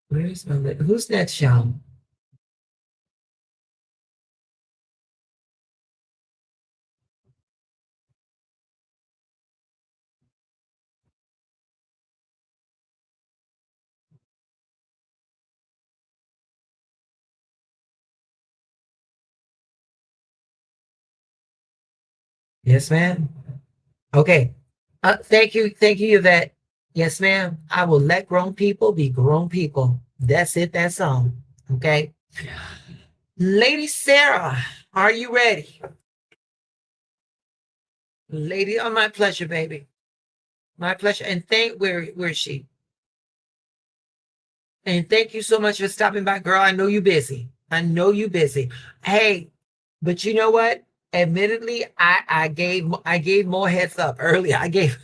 Where's my list? Who's next, y'all? Yes, ma'am. Okay. Thank you, Yvette. Yes, ma'am. I will let grown people be grown people. That's it. That's all. Okay. Lady Sarah, are you ready? Lady, oh, my pleasure, baby. My pleasure. And where is she? And thank you so much for stopping by, girl. I know you're busy. I know you're busy. Hey, but you know what? Admittedly, I gave more heads up earlier. I gave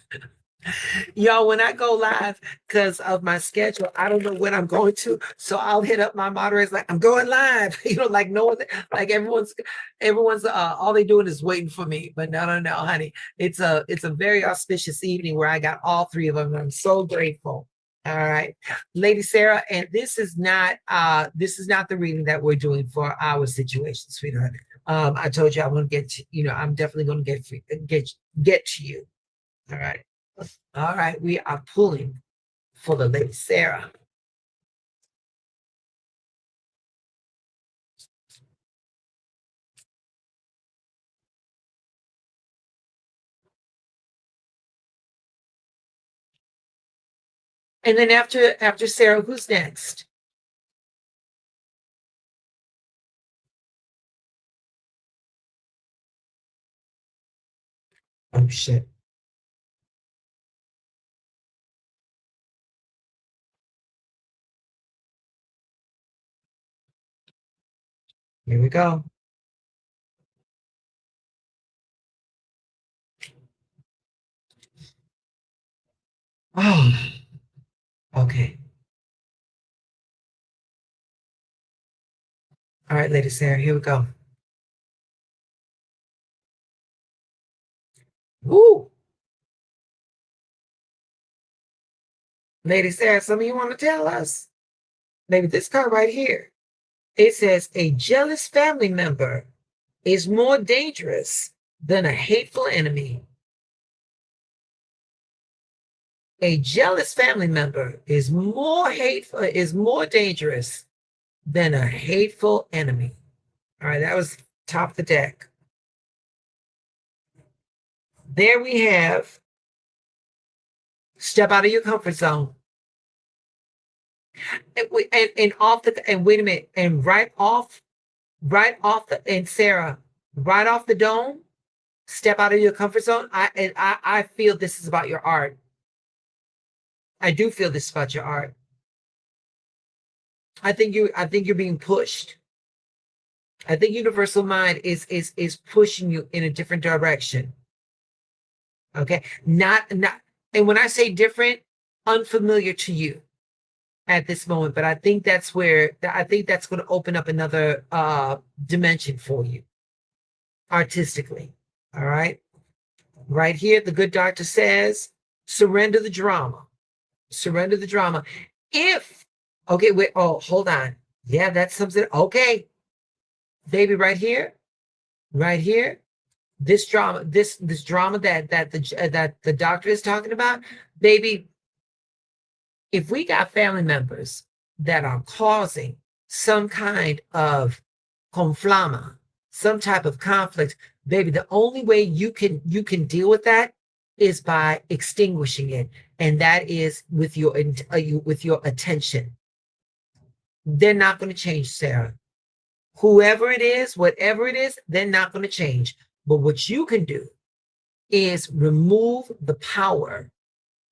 y'all when I go live because of my schedule. I don't know when I'm going to, so I'll hit up my moderators like I'm going live. Like no one, like everyone's all they doing is waiting for me. But no, honey, it's a very auspicious evening where I got all three of them. And I'm so grateful. All right, Lady Sarah, and this is not the reading that we're doing for our situation, sweetheart. I told you I'm gonna get I'm definitely gonna get to you. All right. All right, we are pulling for the Lady Sarah. And then after Sarah, who's next? Oh shit. Here we go. Oh, okay. All right, Lady Sarah, here we go. Woo! Lady Sarah, something you want to tell us? Maybe this card right here. It says a jealous family member is more dangerous than a hateful enemy. A jealous family member is more dangerous than a hateful enemy. All right, that was top of the deck. There we have step out of your comfort zone. And wait a minute, and right off and Sarah, right off the dome, step out of your comfort zone. I feel this is about your art. I do feel this is about your art. I think you're being pushed. I think Universal Mind is pushing you in a different direction. Okay, not, and when I say different, unfamiliar to you at this moment, but I think that's going to open up another dimension for you artistically. All right, right here, the good doctor says, surrender the drama. Surrender the drama. Okay, wait, oh, hold on. Yeah, that's something. Okay, baby, right here. This drama that the doctor is talking about, baby. If we got family members that are causing some kind of conflama, some type of conflict, baby, the only way you can deal with that is by extinguishing it, and that is with your attention. They're not going to change, Sarah. Whoever it is, whatever it is, they're not going to change. But what you can do is remove the power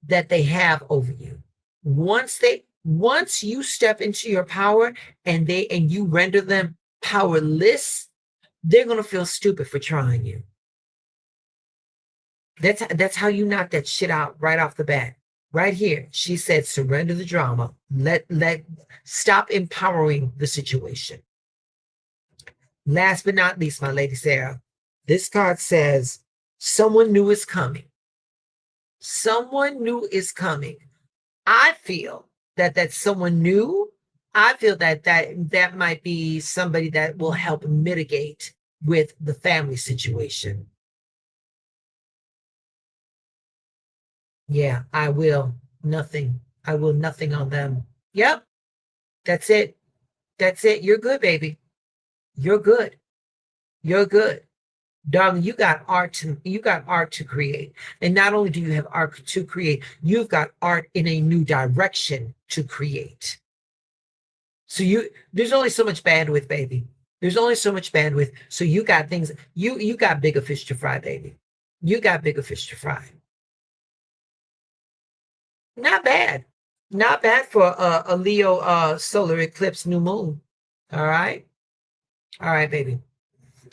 that they have over you. Once you step into your power and you render them powerless, they're going to feel stupid for trying you. That's how you knock that shit out right off the bat. Right here, she said, surrender the drama. Stop empowering the situation. Last but not least, my Lady Sarah, this card says, someone new is coming. Someone new is coming. I feel that someone new, I feel that might be somebody that will help mitigate with the family situation. Yeah, I will nothing on them. Yep. That's it. You're good, baby. You're good. Darling, you got art to create. And not only do you have art to create, you've got art in a new direction to create. So there's only so much bandwidth, baby. There's only so much bandwidth. So you got things, you got bigger fish to fry, baby. You got bigger fish to fry. Not bad. Not bad for a Leo solar eclipse new moon. All right. All right, baby.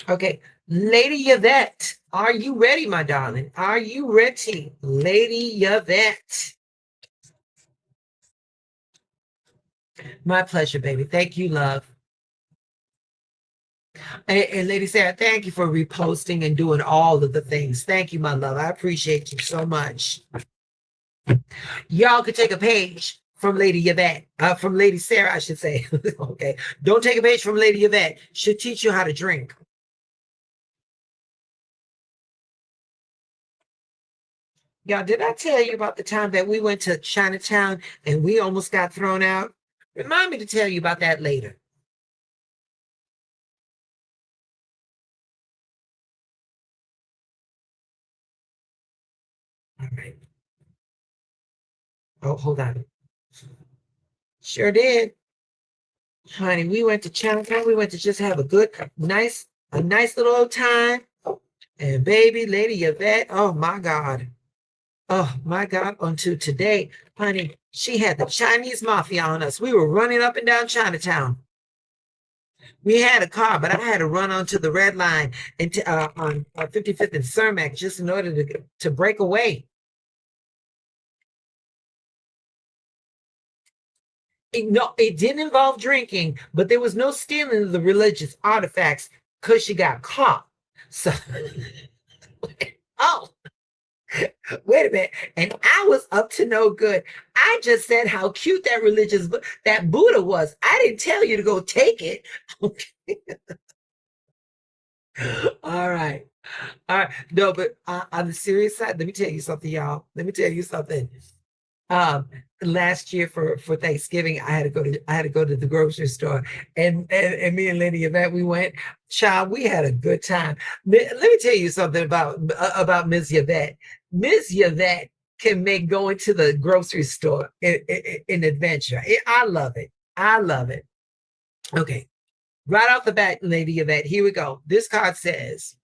Okay. Lady Yvette, are you ready, my darling? Are you ready? Lady Yvette. My pleasure, baby. Thank you, love. And Lady Sarah, thank you for reposting and doing all of the things. Thank you, my love. I appreciate you so much. Y'all could take a page from Lady Yvette, from Lady Sarah, I should say. Okay. Don't take a page from Lady Yvette. She'll teach you how to drink. Y'all, did I tell you about the time that we went to Chinatown and we almost got thrown out? Remind me to tell you about that later. All right. Oh, hold on. Sure did. Honey, we went to Chinatown. We went to just have a nice little old time. And baby, Lady Yvette, oh my God. Oh my God, until today, honey, she had the Chinese mafia on us. We were running up and down Chinatown. We had a car, but I had to run onto the red line on 55th and Cermak just in order to break away. It didn't involve drinking, but there was no stealing of the religious artifacts because she got caught. So, oh, wait a minute. And I was up to no good. I just said how cute that Buddha was. I didn't tell you to go take it. All right. All right. No, but on the serious side, let me tell you something, y'all. Let me tell you something. Last year for Thanksgiving, I had to go to the grocery store, and me and Lady Yvette, we went. Child, we had a good time. Let me tell you something about Ms. Yvette. Ms. Yvette can make going to the grocery store an adventure. I love it. I love it. Okay, right off the bat, Lady Yvette, here we go. This card says,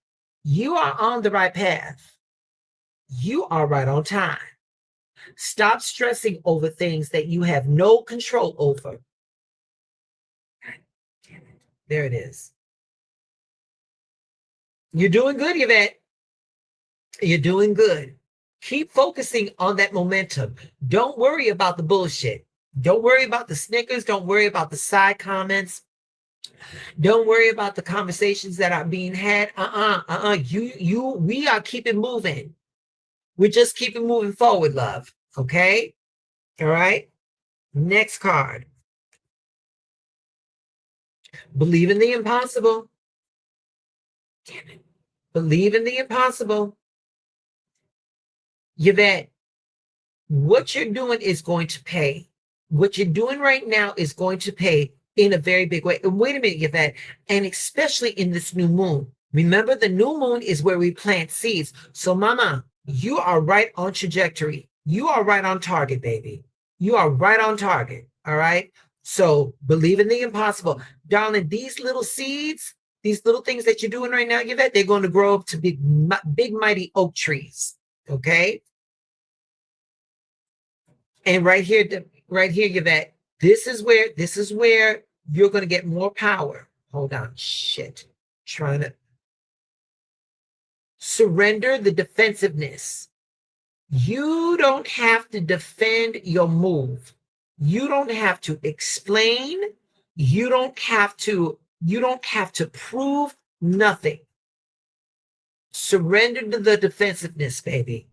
you are on the right path. You are right on time. Stop stressing over things that you have no control over. God damn it. There it is. You're doing good, Yvette. You're doing good. Keep focusing on that momentum. Don't worry about the bullshit. Don't worry about the snickers. Don't worry about the side comments. Don't worry about the conversations that are being had. We are keeping moving. We're just keeping moving forward, love. Okay? All right? Next card. Believe in the impossible. Damn it. Believe in the impossible. Yvette, what you're doing is going to pay. What you're doing right now is going to pay in a very big way. And wait a minute, Yvette, and especially in this new moon. Remember, the new moon is where we plant seeds. So, Mama, you are right on trajectory. You are right on target, baby. You are right on target. All right. So believe in the impossible. Darling, these little seeds, these little things that you're doing right now, Yvette, they're going to grow up to big, mighty oak trees. Okay. And right here, Yvette, this is where you're going to get more power. Hold on. Shit. Trying to surrender the defensiveness. You don't have to defend your move. You don't have to explain. You don't have to prove nothing. Surrender to the defensiveness, baby.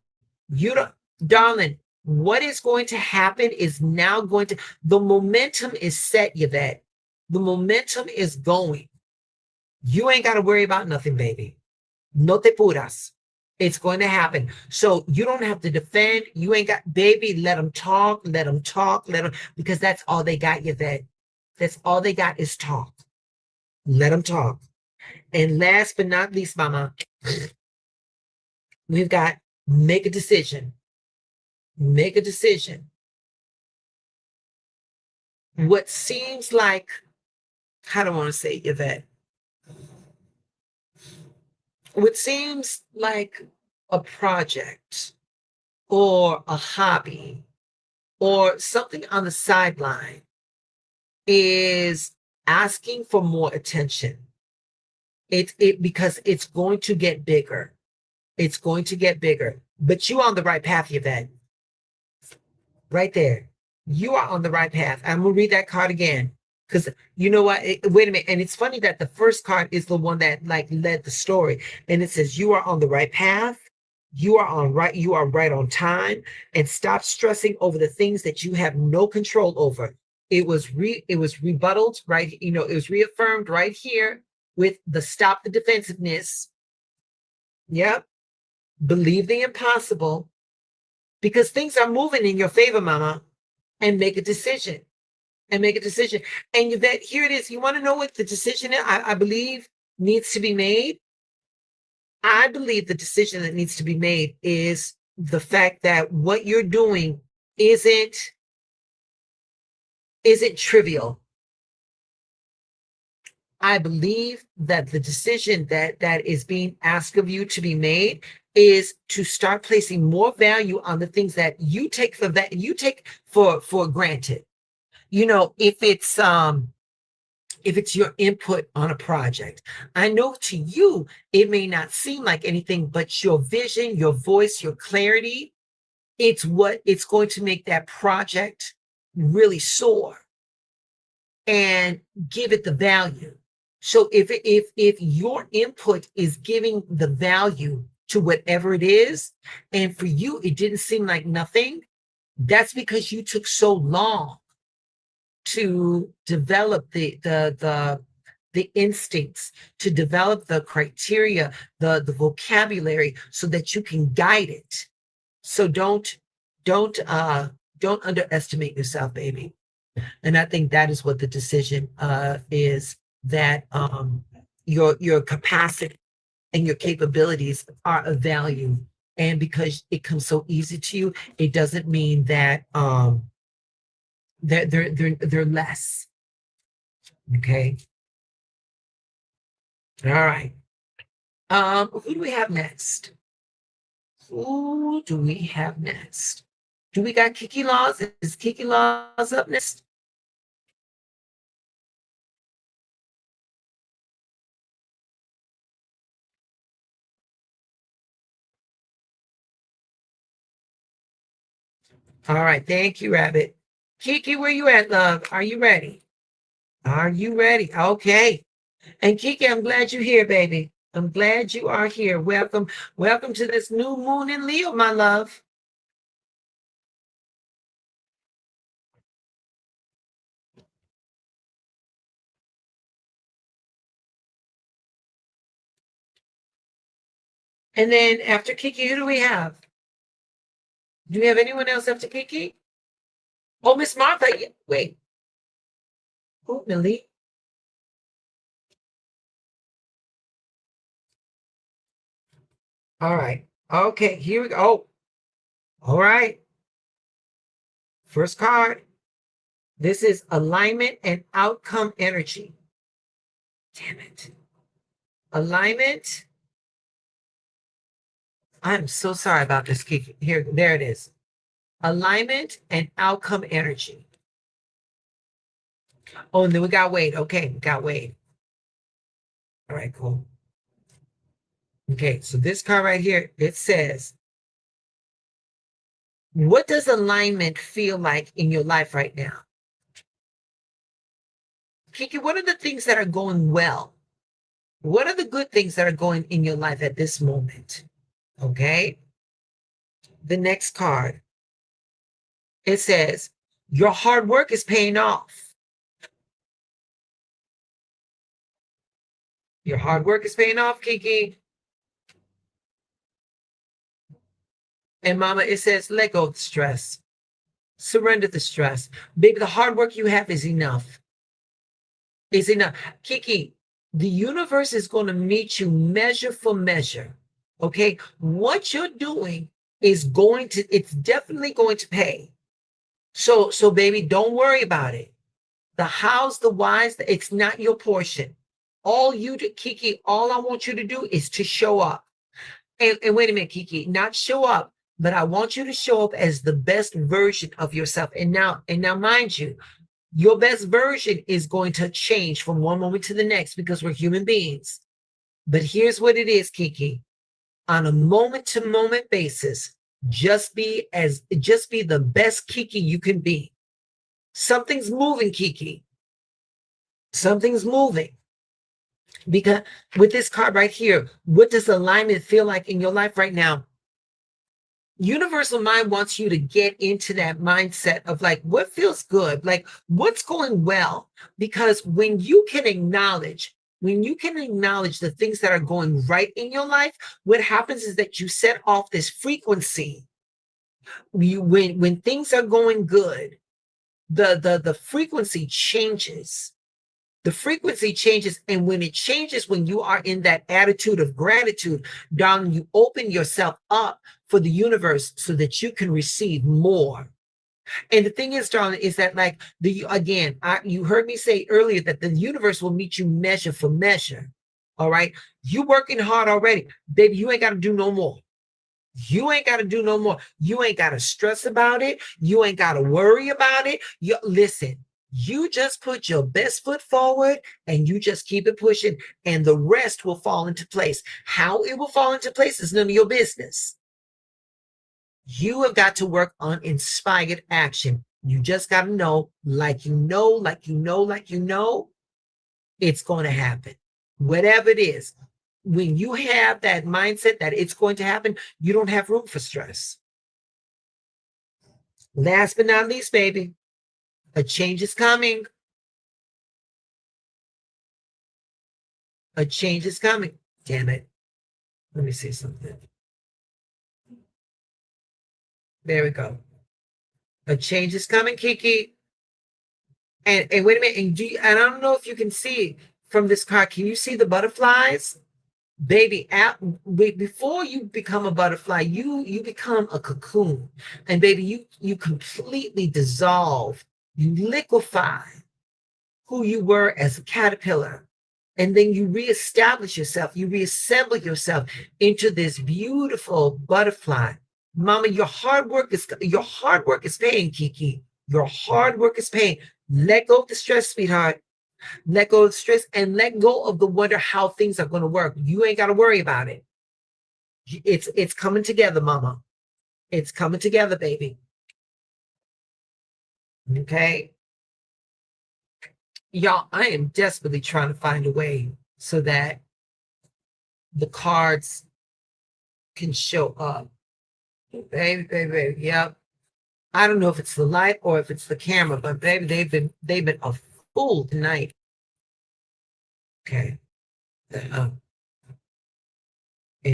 Darling, what is going to happen is the momentum is set, Yvette. The momentum is going. You ain't got to worry about nothing, baby. No te puras. It's going to happen. So you don't have to defend. You ain't got, baby, let them talk, because that's all they got, Yvette. That's all they got is talk. Let them talk. And last but not least, Mama, we've got make a decision. Make a decision. What seems like how do I want to say, Yvette? What seems like a project or a hobby or something on the sideline is asking for more attention. It because it's going to get bigger. It's going to get bigger. But you're on the right path, Yvette. Right there. You are on the right path. I'm gonna read that card again. Because you know what? Wait a minute. And it's funny that the first card is the one that like led the story. And it says you are on the right path. You are right on time. And stop stressing over the things that you have no control over. It was rebutted, right? You know, it was reaffirmed right here with the stop the defensiveness. Yep. Believe the impossible. Because things are moving in your favor, mama. And make a decision. And Yvette, here it is. You want to know what the decision is? I believe needs to be made. I believe the decision that needs to be made is the fact that what you're doing isn't trivial. I believe that the decision that is being asked of you to be made is to start placing more value on the things that you take for granted. You know, if it's your input on a project, I know to you it may not seem like anything, but your vision, your voice, your clarity, it's going to make that project really soar and give it the value. So if your input is giving the value to whatever it is, and for you it didn't seem like nothing, that's because you took so long to develop the instincts, to develop the criteria, the vocabulary, so that you can guide it. So don't underestimate yourself, baby. And I think that is what the decision is, that your capacity and your capabilities are of value. And because it comes so easy to you, it doesn't mean that they're less. Okay. All right. Who do we have next? Who do we have next? Do we got Kiki Laws? Is Kiki Laws up next? All right. Thank you, Rabbit. Kiki, where you at, love? Are you ready? Are you ready? Okay. And Kiki, I'm glad you're here, baby. I'm glad you are here. Welcome. Welcome to this new moon in Leo, my love. And then after Kiki, who do we have? Do we have anyone else after Kiki? Oh, Miss Martha. Wait. Who, Millie? All right. Okay, here we go. Oh, all right. First card. This is alignment and outcome energy. Damn it. Alignment. I'm so sorry about this, Kiki. Here, there it is. Alignment and outcome energy. Oh, and then we got Wade. Okay, we got Wade. All right, cool. Okay, so this card right here, it says, what does alignment feel like in your life right now? Kiki, what are the things that are going well? What are the good things that are going in your life at this moment? Okay. The next card, it says, your hard work is paying off. Your hard work is paying off, Kiki. And mama, it says, let go of the stress. Surrender the stress. Baby, the hard work you have is enough. Is enough. Kiki, the universe is going to meet you measure for measure. Okay. What you're doing is it's definitely going to pay. So baby, don't worry about it. The hows, the whys, it's not your portion. All you do, Kiki, all I want you to do is to show up. And wait a minute, Kiki, not show up, but I want you to show up as the best version of yourself. And now, mind you, your best version is going to change from one moment to the next because we're human beings. But here's what it is, Kiki. On a moment to moment basis, just be the best Kiki you can be. Something's moving, Kiki. Something's moving. Because with this card right here, what does alignment feel like in your life right now? Universal mind wants you to get into that mindset of like, what feels good? Like, what's going well? Because when you can acknowledge the things that are going right in your life, what happens is that you set off this frequency. When things are going good, the frequency changes. The frequency changes, and when it changes, when you are in that attitude of gratitude, darling, you open yourself up for the universe so that you can receive more. And the thing is, darling, is that like you heard me say earlier that the universe will meet you measure for measure. All right, you working hard already, baby. You ain't got to do no more. You ain't got to do no more. You ain't got to stress about it. You ain't got to worry about it. Listen. You just put your best foot forward and you just keep it pushing, and the rest will fall into place. How it will fall into place is none of your business. You have got to work on inspired action. You just got to know, it's going to happen. Whatever it is, when you have that mindset that it's going to happen, you don't have room for stress. Last but not least, baby, a change is coming. A change is coming. Damn it. Let me see something. There we go. A change is coming, Kiki. And wait a minute. And I don't know if you can see from this card. Can you see the butterflies? Baby, before you become a butterfly, you become a cocoon. And baby, you completely dissolve. You liquefy who you were as a caterpillar. And then you reestablish yourself, you reassemble yourself into this beautiful butterfly. Mama, your hard work is paying, Kiki. Your hard work is paying. Let go of the stress, sweetheart. Let go of the stress and let go of the wonder how things are going to work. You ain't got to worry about it. It's coming together, mama. It's coming together, baby. Okay. Y'all, I am desperately trying to find a way so that the cards can show up. Baby. Yep. I don't know if it's the light or if it's the camera, but baby, they've been a fool tonight. Okay. It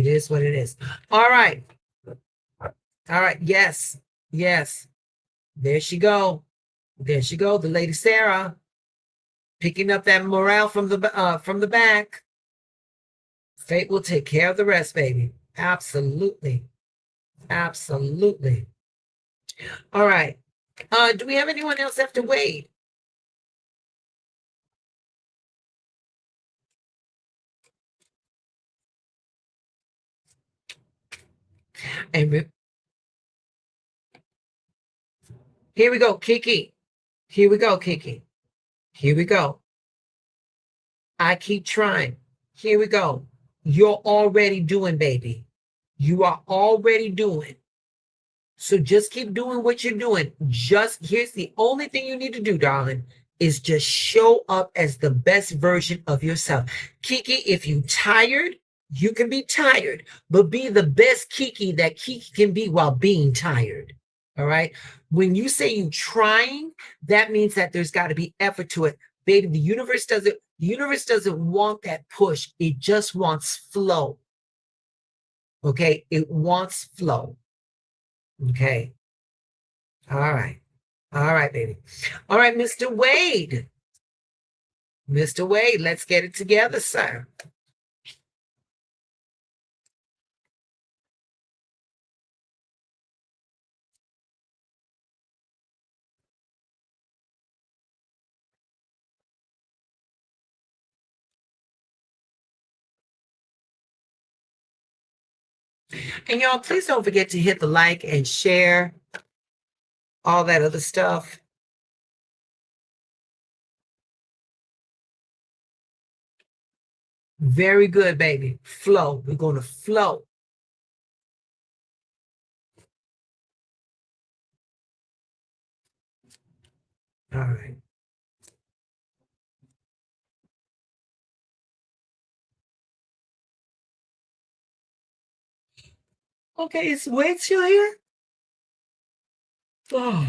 is what it is. All right. Yes. There she go. The lady Sarah, picking up that morale from the back. Fate will take care of the rest, baby. Absolutely. All right. Do we have anyone else after Wade? And here we go, Kiki. Here we go. I keep trying. Here we go. You're already doing, baby. You are already doing. So just keep doing what you're doing. Here's the only thing you need to do, darling, is just show up as the best version of yourself. Kiki, if you're tired, you can be tired, but be the best Kiki that Kiki can be while being tired. All right. When you say you're trying, that means that there's got to be effort to it. Baby, the universe doesn't want that push. It just wants flow. Okay. It wants flow. Okay. All right, baby. All right, Mr. Wade. Let's get it together, sir. And y'all, please don't forget to hit the like and share, all that other stuff. Very good, baby. Flow. We're going to flow. All right. Okay, is Wade still here? Oh.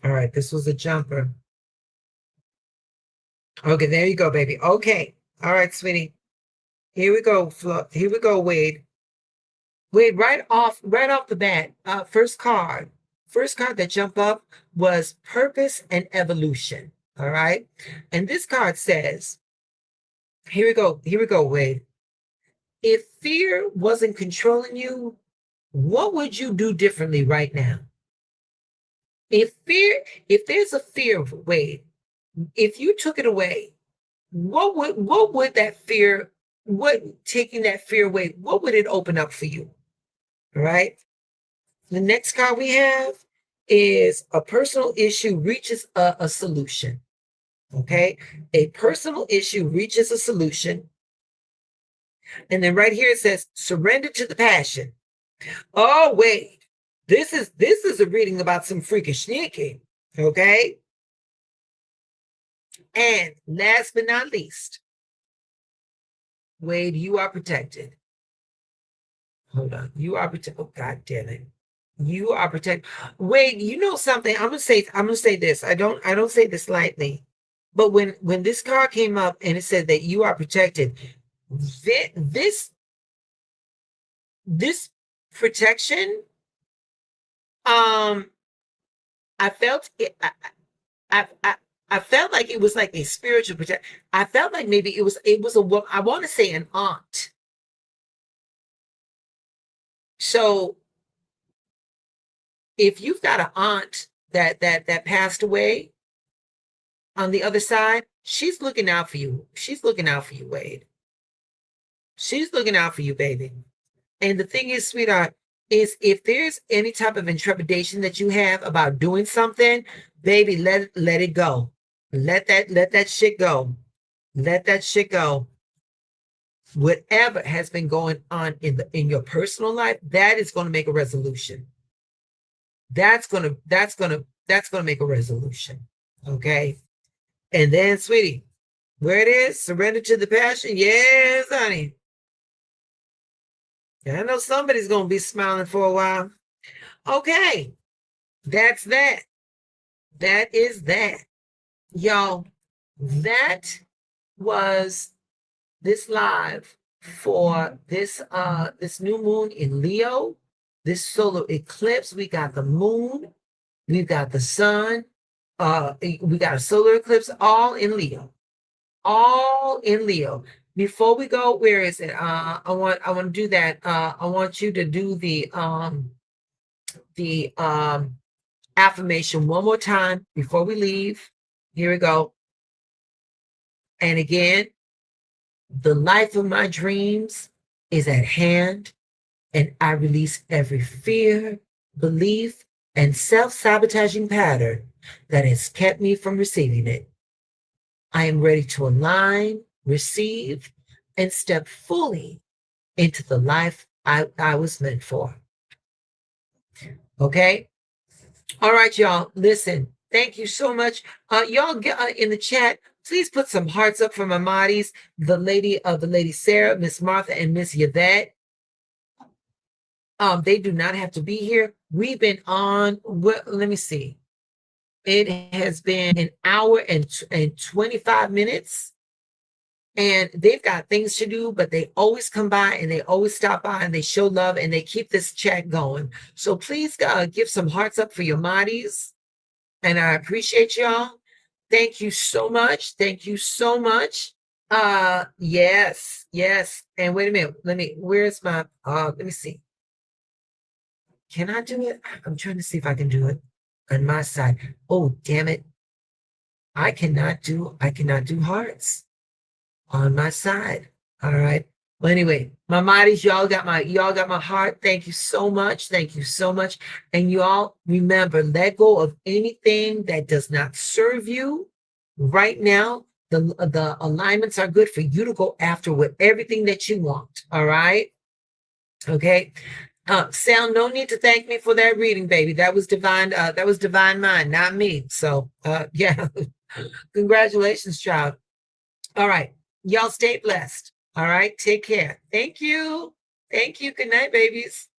All right, this was a jumper. Okay, there you go, baby. Okay. All right, sweetie. Here we go, Flo. Here we go, Wade. Wade, right off the bat, first card that jumped up was purpose and evolution. All right. And this card says, here we go, Wade. If fear wasn't controlling you, what would you do differently right now? If there's a fear, Wade, if you took it away, what would that fear, taking that fear away, what would it open up for you? All right. The next card we have is a personal issue reaches a solution. Okay. A personal issue reaches a solution. And then right here it says surrender to the passion. Oh, wait. This is a reading about some freakish sneaking. Okay. And last but not least, Wade, you are protected. Hold on. You are protected. Oh, God damn it. You are protected. Wade, you know something? I'm gonna say this. I don't say this lightly. But when this card came up and it said that you are protected, this protection, I felt it. I felt like it was like a spiritual protection. I felt like maybe it was I want to say an aunt. So if you've got an aunt that passed away on the other side, she's looking out for you. She's looking out for you, Wade. She's looking out for you, baby. And the thing is, sweetheart, is if there's any type of intrepidation that you have about doing something, baby, let it go. Let that shit go. Let that shit go. Whatever has been going on in your personal life, that is going to make a resolution. That's gonna make a resolution. Okay. And then, sweetie, where it is, surrender to the passion. Yes, honey. I know somebody's gonna be smiling for a while. Okay. That's that. That is that. Y'all, that was this live for this new moon in Leo, this solar eclipse. We got the moon, we've got the sun, we got a solar eclipse, all in Leo. All in Leo. Before we go, where is it? I want to do that. I want you to do the affirmation one more time before we leave. Here we go. And again, the life of my dreams is at hand, and I release every fear, belief, and self-sabotaging pattern that has kept me from receiving it. I am ready to align, receive, and step fully into the life I was meant for. Okay? All right, y'all. Listen, thank you so much. Y'all get in the chat. Please put some hearts up for my Mahdi's, the lady Sarah, Miss Martha, and Miss Yvette. They do not have to be here. We've been on, let me see. It has been an hour and 25 minutes. And they've got things to do, but they always come by and they always stop by and they show love and they keep this chat going. So please give some hearts up for your Mahdi's. And I appreciate y'all. Thank you so much. Thank you so much. Yes, yes. And wait a minute. Where's my, let me see. Can I do it? I'm trying to see if I can do it on my side. Oh, damn it. I cannot do hearts on my side. All right. Well, anyway, my mighties, y'all got my heart. Thank you so much. Thank you so much. And you all remember, let go of anything that does not serve you right now. The alignments are good for you to go after with everything that you want. All right. Okay. Sal, no need to thank me for that reading, baby. That was divine mind, not me. So yeah. Congratulations, child. All right. Y'all stay blessed. All right. Take care. Thank you. Thank you. Good night, babies.